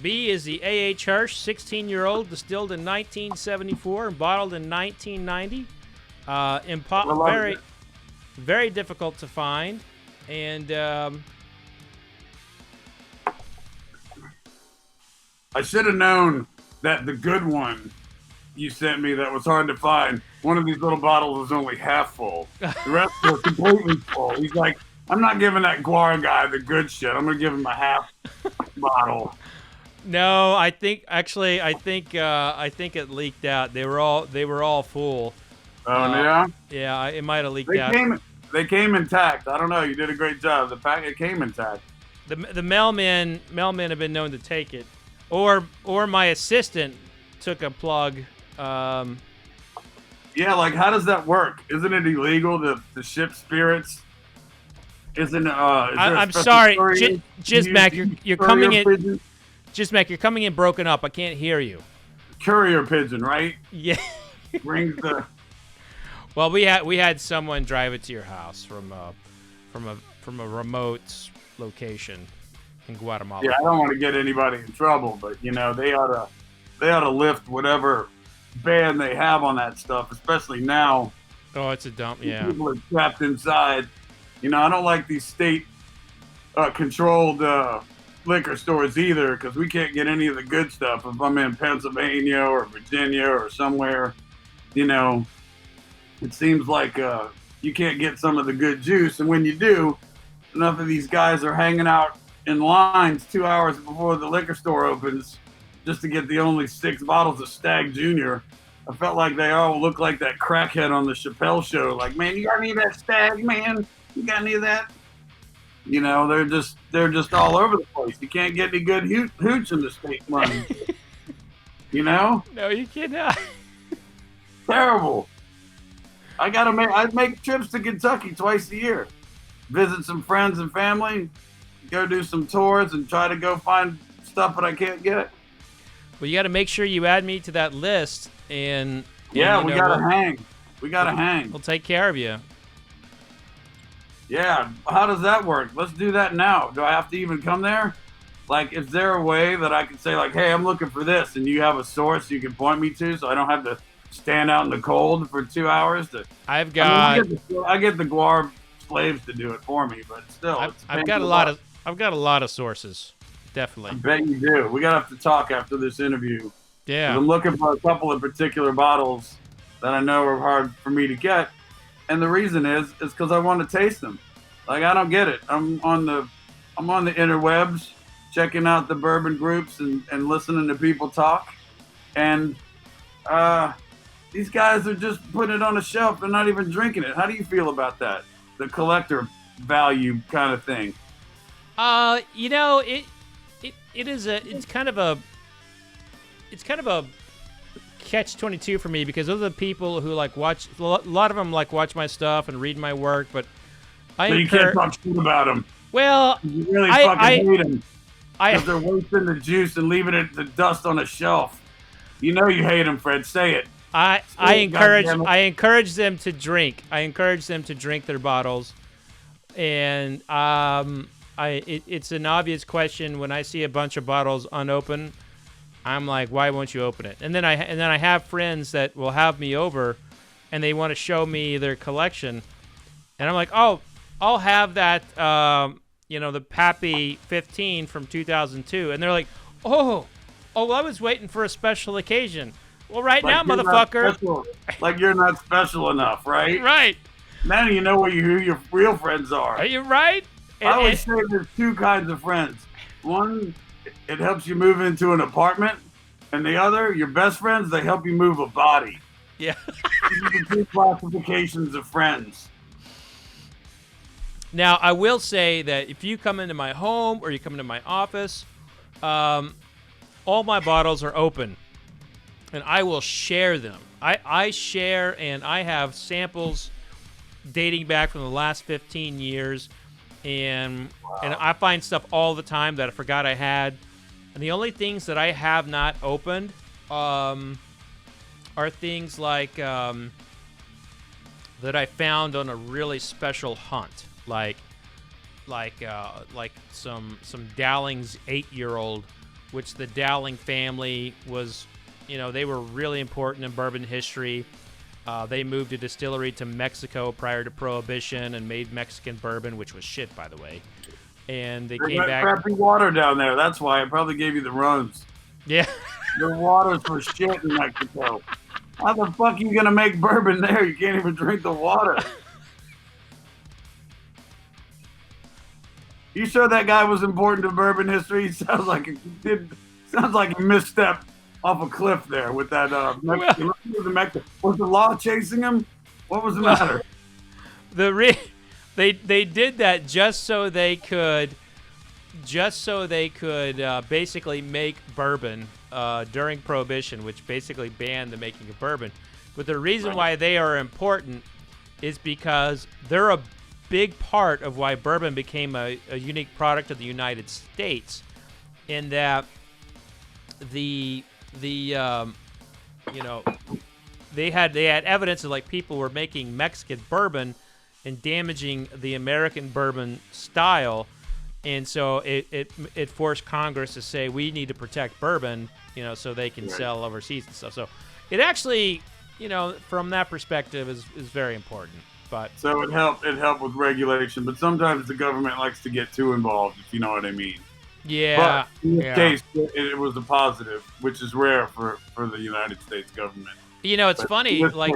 B is the A.H. Hirsch, 16-year-old, distilled in 1974 and bottled in 1990. Very, very difficult to find. And I should have known that the good one you sent me that was hard to find, one of these little bottles was only half full. The rest were completely full. He's like, I'm not giving that Gwar guy the good shit. I'm going to give him a half bottle. No, I think it leaked out. They were all full. Oh yeah. Yeah, it might have leaked out. They came intact. I don't know. You did a great job. The packet came intact. The mailmen have been known to take it, or my assistant took a plug. Yeah, like how does that work? Isn't it illegal to ship spirits? Isn't I'm sorry, JiZmak, you're coming in. Pigeon? JiZmak, you're coming in broken up. I can't hear you. Courier pigeon, right? Yeah. Brings the. Well, we had someone drive it to your house from a remote location in Guatemala. Yeah, I don't want to get anybody in trouble, but they ought to lift whatever ban they have on that stuff, especially now. Oh, it's a dump. Yeah. People are trapped inside. I don't like these state controlled liquor stores either, because we can't get any of the good stuff. If I'm in Pennsylvania or Virginia or somewhere, it seems like you can't get some of the good juice. And when you do, enough of these guys are hanging out in lines 2 hours before the liquor store opens just to get the only 6 bottles of Stag Junior. I felt like they all look like that crackhead on the Chappelle show. Like, man, you got any of that Stag, man? You got any of that? They're just all over the place. You can't get any good hooch in the state money. No, you cannot. Terrible. I make trips to Kentucky twice a year, visit some friends and family, go do some tours, and try to go find stuff that I can't get. Well, you got to make sure you add me to that list, and yeah, we gotta hang. We gotta hang. We'll take care of you. Yeah, how does that work? Let's do that now. Do I have to even come there? Like, is there a way that I can say, like, hey, I'm looking for this, and you have a source you can point me to, so I don't have to stand out in the cold for 2 hours? I get the Gwar slaves to do it for me, but still, I've got a lot of sources, definitely. I bet you do. We gotta have to talk after this interview. Yeah, I'm looking for a couple of particular bottles that I know are hard for me to get. And the reason is because I want to taste them. Like, I don't get it. I'm on the interwebs, checking out the bourbon groups and listening to people talk. And these guys are just putting it on a shelf. They're not even drinking it. How do you feel about that? The collector value kind of thing. It's kind of a catch-22 for me, because those are the people who watch. A lot of them watch my stuff and read my work, but you can't talk shit about them. Well, you really fucking hate them because they're wasting the juice and leaving the dust on a shelf. You hate them, Fred. Say it. I Goddamn it. encourage them to drink. I encourage them to drink their bottles, and it's an obvious question when I see a bunch of bottles unopened. I'm like, why won't you open it? And then I have friends that will have me over, and they want to show me their collection, and I'm like, oh, I'll have that, the Pappy 15 from 2002, and they're like, oh, I was waiting for a special occasion. Well, right now, motherfucker. Like you're not special enough, right? Right. Now you know who your real friends are. Are you right? I always say there's two kinds of friends. One, it helps you move into an apartment, and the other, your best friends, they help you move a body. Yeah. These are the two classifications of friends. Now, I will say that if you come into my home or you come into my office, all my bottles are open, and I will share them. I share, and I have samples dating back from the last 15 years, and I find stuff all the time that I forgot I had. And the only things that I have not opened are things like that I found on a really special hunt, like some Dowling's 8-year-old, which the Dowling family was, they were really important in bourbon history. They moved a distillery to Mexico prior to Prohibition and made Mexican bourbon, which was shit, by the way. And they came back. Crappy water down there. That's why it probably gave you the runs. Yeah. The water's for shit in Mexico. How the fuck are you gonna make bourbon there? You can't even drink the water. You sure that guy was important to bourbon history? Sounds like he misstepped off a cliff there with that Mexican. Was the law chasing him? What was the matter? They did that just so they could basically make bourbon during Prohibition, which basically banned the making of bourbon. But the reason why they are important is because they're a big part of why bourbon became a unique product of the United States, in that they had evidence of like people were making Mexican bourbon and damaging the American bourbon style, and so it forced Congress to say we need to protect bourbon, so they can sell overseas and stuff. So it actually, from that perspective, is very important. But so it helped with regulation, but sometimes the government likes to get too involved, if you know what I mean. Yeah. But in this case, it was a positive, which is rare for the United States government. It's funny, like.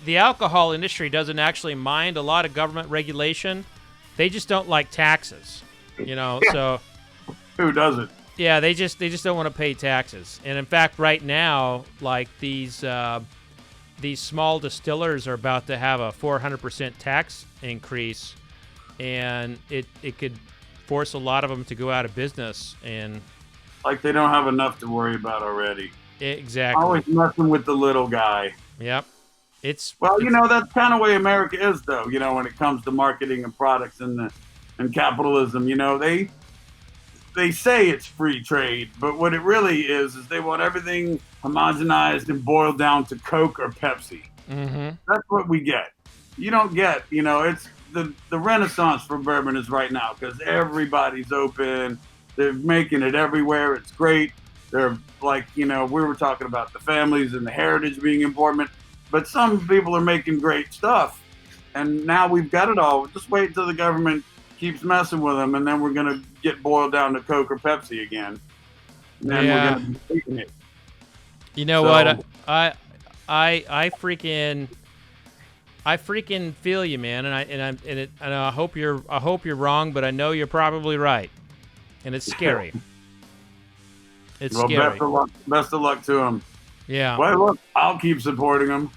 The alcohol industry doesn't actually mind a lot of government regulation. They just don't like taxes, so. Who doesn't? Yeah, they just don't want to pay taxes. And in fact, right now, like these small distillers are about to have a 400% tax increase, and it could force a lot of them to go out of business. And like they don't have enough to worry about already. Exactly. Always messing with the little guy. Yep. That's kind of way America is, though. When it comes to marketing and products and capitalism, they say it's free trade, but what it really is they want everything homogenized and boiled down to Coke or Pepsi. Mm-hmm. That's what we get. You don't get, it's the renaissance for bourbon is right now because everybody's open. They're making it everywhere. It's great. They're like, we were talking about the families and the heritage being important. But some people are making great stuff, and now we've got it all. Just wait until the government keeps messing with them, and then we're gonna get boiled down to Coke or Pepsi again. And then we're gonna be taking it. You know what? I freaking feel you, man, and I hope you're wrong, but I know you're probably right, and it's scary. It's scary. Best of luck to them. Yeah. Well, look, I'll keep supporting them.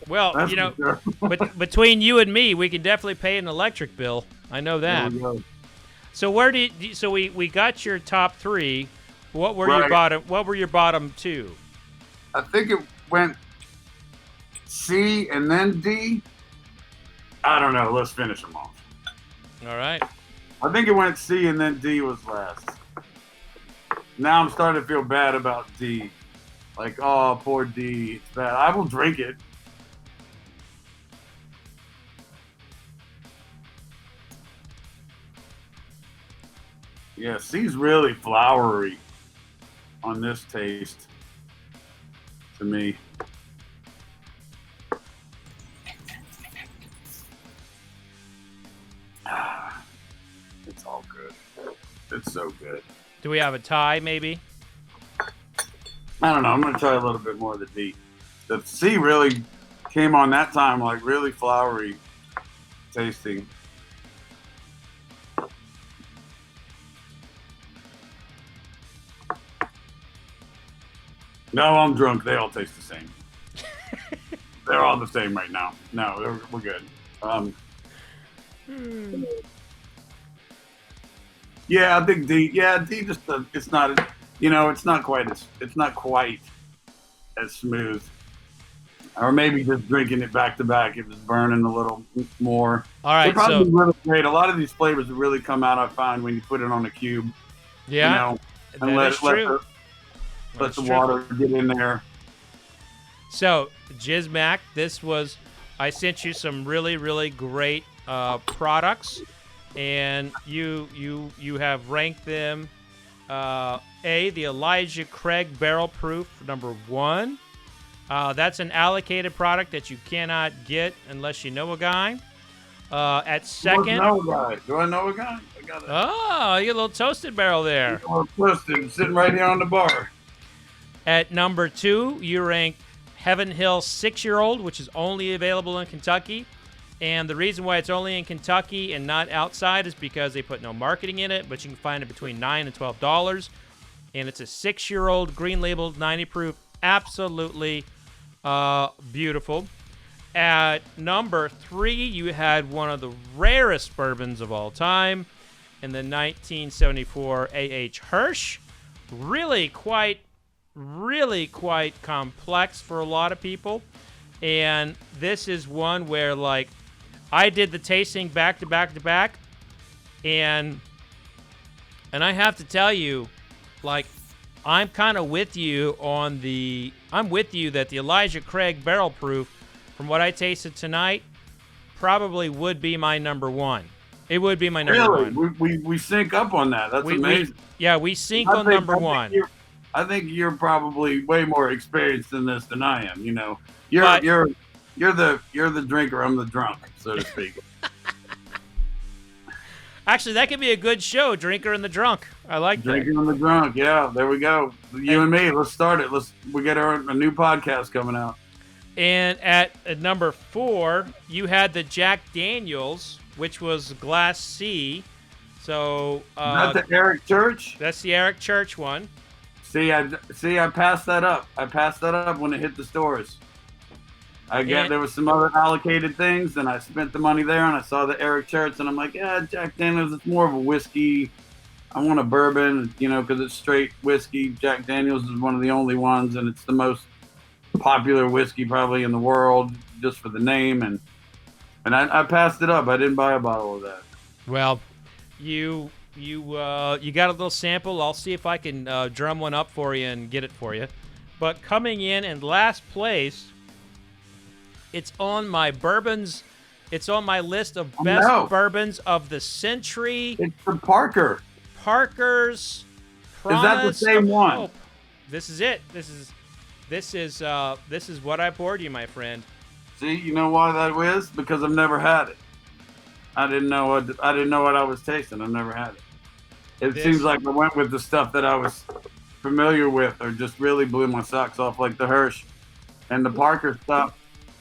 Well, sure. but between you and me, we can definitely pay an electric bill. I know that. So where we got your top 3. What were your bottom? What were your bottom 2? I think it went C and then D. I don't know. Let's finish them off. All right. I think it went C and then D was last. Now I'm starting to feel bad about D. Like, oh, poor D. It's bad. I will drink it. Yeah, C's really flowery on this taste to me. It's all good. It's so good. Do we have a tie, maybe? I don't know. I'm going to try a little bit more of the D. The C really came on that time, like really flowery tasting. No, I'm drunk. They all taste the same. They're all the same right now. No, we're good. Yeah, I think D. Yeah, D just it's not. It's not quite as smooth. Or maybe just drinking it back to back, it was burning a little more. All right, They're probably really great. A lot of these flavors really come out, I find, when you put it on a cube. Yeah, and let the water get in there. So, JiZmak, I sent you some really, really great products, and you have ranked them. The Elijah Craig Barrel Proof #1. That's an allocated product that you cannot get unless you know a guy. At second, Do I know a guy? I got it. Oh, you got a little toasted barrel there. A little toasted, sitting right here on the bar. At #2, you rank Heaven Hill 6-year-old, which is only available in Kentucky. And the reason why it's only in Kentucky and not outside is because they put no marketing in it, but you can find it between $9 and $12. And it's a 6-year-old green labeled 90 proof. Absolutely beautiful. At #3, you had one of the rarest bourbons of all time in the 1974 A.H. Hirsch. Really quite complex for a lot of people. And this is one where, like, I did the tasting back to back to back, and I have to tell you, like, I'm kind of with you on I'm with you that the Elijah Craig Barrel Proof, from what I tasted tonight, probably would be my #1. It would be my #1. Really? We sync up on that. That's amazing. We sync on #1. I think you're probably way more experienced in this than I am. You're the drinker. I'm the drunk, so to speak. Actually, that could be a good show, Drinker and the Drunk. I like that. Drinker and the Drunk. Yeah, there we go. You and me. Let's start it. We get a new podcast coming out. And at #4, you had the Jack Daniels, which was Glass C. So is that the Eric Church? That's the Eric Church one. See, I passed that up. I passed that up when it hit the stores. There was some other allocated things, and I spent the money there, and I saw the Eric Church, and I'm like, yeah, Jack Daniels, it's more of a whiskey. I want a bourbon, because it's straight whiskey. Jack Daniels is one of the only ones, and it's the most popular whiskey probably in the world, just for the name, and I passed it up. I didn't buy a bottle of that. Well, you got a little sample. I'll see if I can drum one up for you and get it for you. But coming in last place, it's on my bourbons. It's on my list of best bourbons of the century. It's the Parker's. Promise is that the same one? Hope. This is it. This is what I poured you, my friend. See, you know why that was? Because I've never had it. I didn't know what I was tasting. I've never had it. It seems like I went with the stuff that I was familiar with, or just really blew my socks off, like the Hirsch and the Parker stuff.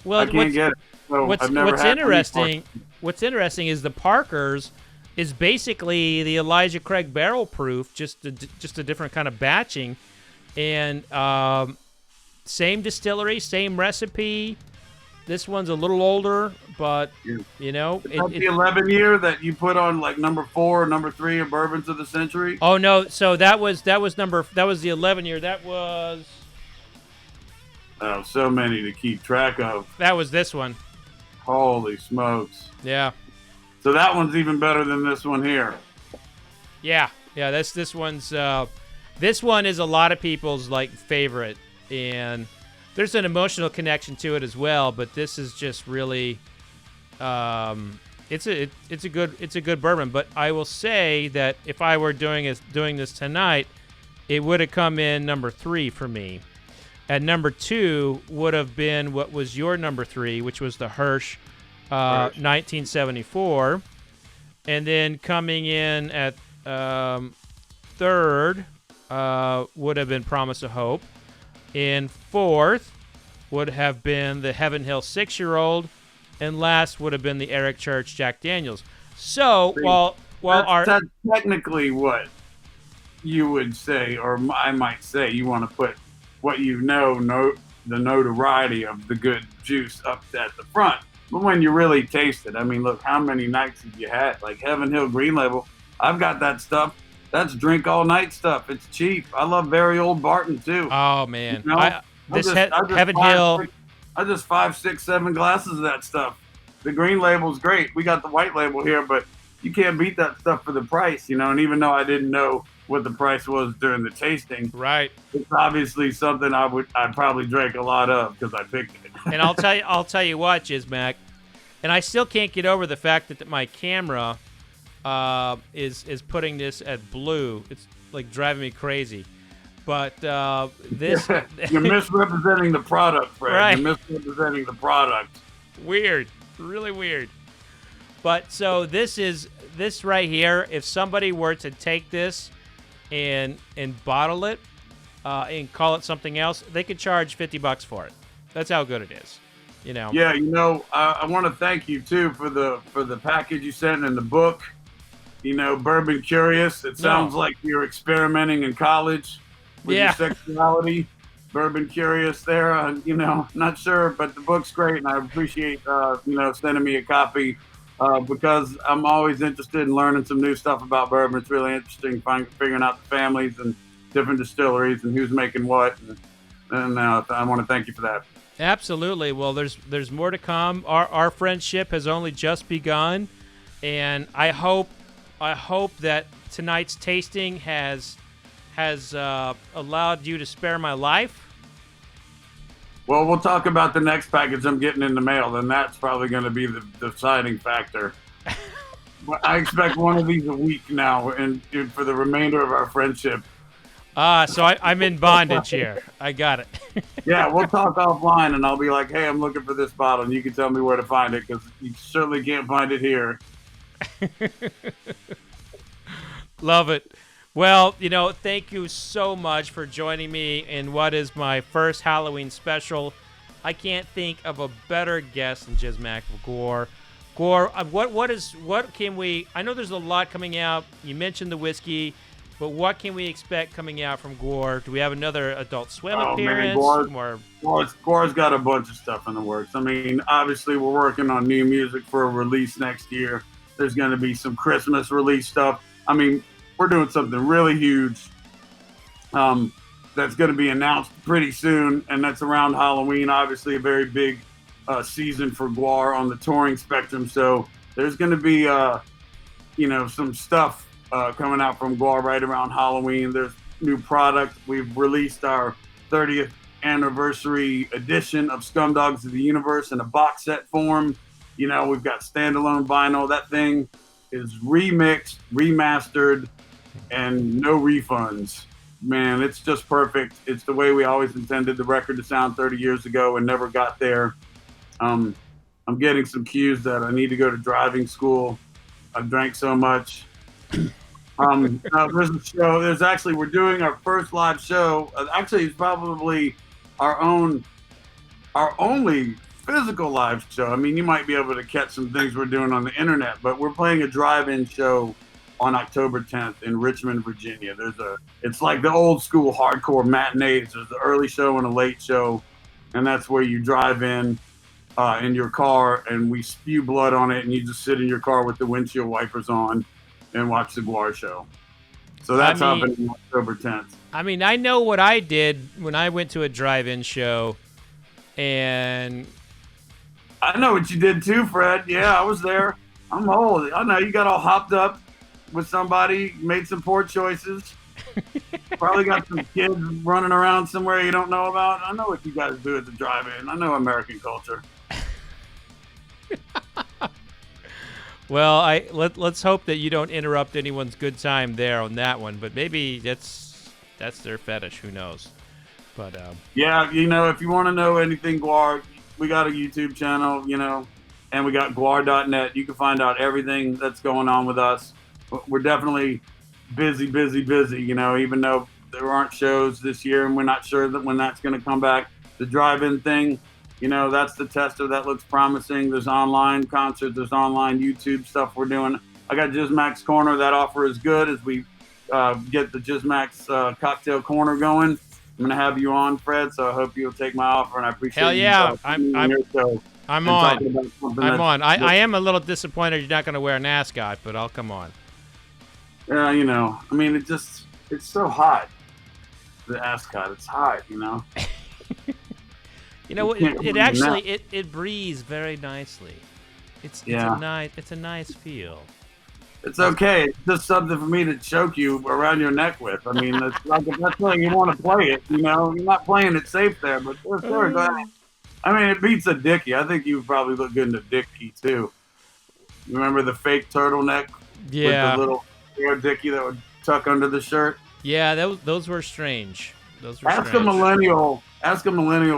Well, I can't get it. So what's interesting is the Parker's is basically the Elijah Craig Barrel Proof, just a different kind of batching, and same distillery, same recipe. This one's a little older, but the 11 year that you put on like #4, #3 of bourbons of the century. Oh no! So that was the 11 year. That was. Oh, so many to keep track of. That was this one. Holy smokes! Yeah. So that one's even better than this one here. Yeah. This one's this one is a lot of people's like favorite. and there's an emotional connection to it as well. But this is just really, it's a good bourbon. But I will say that if I were doing this tonight, it would have come in number 3 for me. And number 2 would have been what was your number 3, which was the Hirsch, 1974. And then coming in at third would have been Promise of Hope. In fourth would have been the Heaven Hill 6-year-old. And last would have been the Eric Church Jack Daniels. So that's technically what you would say, or I might say, you want to put what the notoriety of the good juice up at the front. But when you really taste it, I mean, look, how many nights have you had? Like Heaven Hill Green Label, I've got that stuff. That's drink all night stuff. It's cheap. I love very old Barton too. Oh man, you know? Heaven Hill. I just 5, 6, 7 glasses of that stuff. The green label's great. We got the white label here, but you can't beat that stuff for the price, you know. And even though I didn't know what the price was during the tasting, right, it's obviously something I'd probably drink a lot of because I picked it. And I'll tell you what, JiZmak, and I still can't get over the fact that my camera is putting this at blue. It's like driving me crazy. But this you're misrepresenting the product, Fred. Right. You're misrepresenting the product. Weird, really weird. But so this right here. If somebody were to take this and bottle it and call it something else, they could charge $50 for it. That's how good it is, you know. Yeah, you know, I want to thank you too for the package you sent and the book. You know, Bourbon Curious. It sounds like you're experimenting in college with your sexuality. Bourbon Curious there. You know, not sure, but the book's great, and I appreciate sending me a copy because I'm always interested in learning some new stuff about bourbon. It's really interesting figuring out the families and different distilleries and who's making what. And I want to thank you for that. Absolutely. Well, there's more to come. Our friendship has only just begun, and I hope that tonight's tasting has allowed you to spare my life. Well, we'll talk about the next package I'm getting in the mail, and that's probably going to be the deciding factor. I expect one of these a week now, and for the remainder of our friendship. So I'm in bondage here. I got it. Yeah, we'll talk offline, and I'll be like, hey, I'm looking for this bottle, and you can tell me where to find it, because you certainly can't find it here. Love it. Well, thank you so much for joining me in what is my first Halloween special. I can't think of a better guest than JiZmak Gwar. Gwar, what can we? I know there's a lot coming out. You mentioned the whiskey, but what can we expect coming out from Gwar? Do we have another Adult Swim appearance? Gwar's got a bunch of stuff in the works. I mean, obviously, we're working on new music for a release next year. There's going to be some Christmas release stuff. I mean, we're doing something really huge that's going to be announced pretty soon, and that's around Halloween. Obviously, a very big season for Gwar on the touring spectrum. So there's going to be, some stuff coming out from Gwar right around Halloween. There's new product. We've released our 30th anniversary edition of Scumdogs of the Universe in a box set form. We've got standalone vinyl. That thing is remixed, remastered, and no refunds. Man, it's just perfect. It's the way we always intended the record to sound 30 years ago and never got there. I'm getting some cues that I need to go to driving school. I've drank so much. There's a show. We're doing our first live show. Actually, it's probably our only physical live show. I mean, you might be able to catch some things we're doing on the internet, but we're playing a drive-in show on October 10th in Richmond, Virginia. It's like the old school hardcore matinees. There's the early show and a late show, and that's where you drive in your car, and we spew blood on it, and you just sit in your car with the windshield wipers on and watch the Gwar show. So that's happening October 10th. I mean, I know what I did when I went to a drive-in show, and I know what you did too, Fred. Yeah, I was there. I'm old. I know you got all hopped up with somebody, made some poor choices. Probably got some kids running around somewhere you don't know about. I know what you guys do at the drive-in. I know American culture. Well, let's hope that you don't interrupt anyone's good time there on that one. But maybe that's their fetish. Who knows? But yeah, if you want to know anything Gwar, we got a YouTube channel, and we got gwar.net. You can find out everything that's going on with us. We're definitely busy, even though there aren't shows this year, and we're not sure that when that's going to come back. The drive-in thing, that's the tester. That looks promising. There's online concerts. There's online YouTube stuff we're doing. I got JiZmak's Corner. That offer is good as we get the JiZmak's Cocktail Corner going. I'm going to have you on, Fred, so I hope you'll take my offer, and I appreciate Hell yeah. I'm on. I am a little disappointed you're not going to wear an ascot, but I'll come on. Yeah, it's so hot. The ascot, it's hot, It breathes very nicely. It's a nice feel. It's okay. It's just something for me to choke you around your neck with. I mean, it's like if that's how you want to play it, You're not playing it safe there, but sure, go ahead. I mean, it beats a dickie. I think you probably look good in a dickie, too. You remember the fake turtleneck? Yeah. With the little air dickie that would tuck under the shirt? Yeah, those were strange. Ask a millennial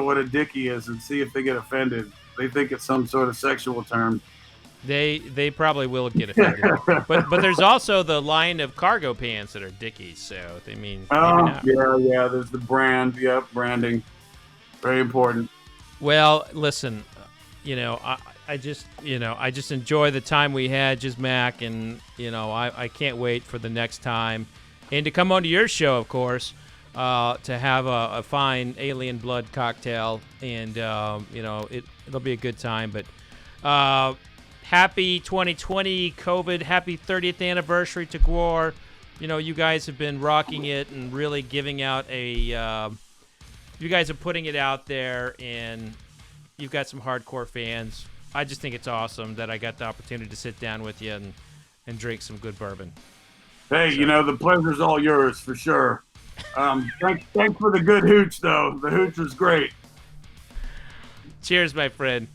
what a dickie is and see if they get offended. They think it's some sort of sexual term. They probably will get offended. but there's also the line of cargo pants that are dickies, so they mean. Oh, yeah. There's the brand. Yep, branding. Very important. Well, listen, I just enjoy the time we had, JiZmak, and I can't wait for the next time, and to come onto your show, of course, to have a fine alien blood cocktail, and it'll be a good time. But happy 2020 COVID, happy 30th anniversary to Gwar. You guys have been rocking it and really giving out you guys are putting it out there, and you've got some hardcore fans. I just think it's awesome that I got the opportunity to sit down with you and drink some good bourbon. Hey, the pleasure's all yours for sure. Thanks for the good hooch, though. The hooch was great. Cheers, my friend.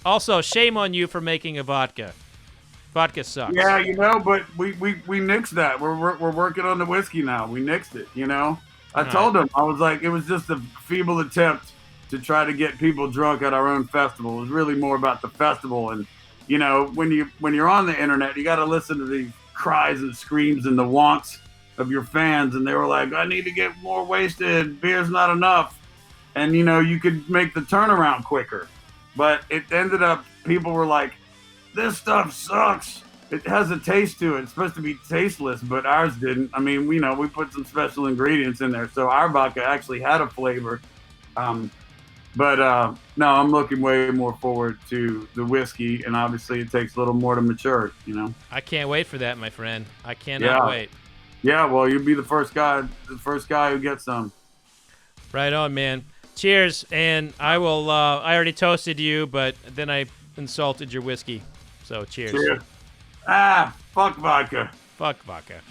Also, shame on you for making a vodka. Vodka sucks. Yeah, but we nixed that. We're working on the whiskey now. We nixed it, I told him, I was like, it was just a feeble attempt to try to get people drunk at our own festival. It was really more about the festival. And, when you're on the internet, you got to listen to the cries and screams and the wants of your fans. And they were like, I need to get more wasted. Beer's not enough. And, you could make the turnaround quicker. But it ended up, people were like, this stuff sucks. It has a taste to it. It's supposed to be tasteless, but ours didn't. I mean, we put some special ingredients in there, so our vodka actually had a flavor. No, I'm looking way more forward to the whiskey, and obviously it takes a little more to mature, I can't wait for that, my friend. I cannot wait. Yeah, well, you'll be the first guy who gets some. Right on, man. Cheers, and I will. I already toasted you, but then I insulted your whiskey. So cheers. Cheers. Fuck vodka. Fuck vodka.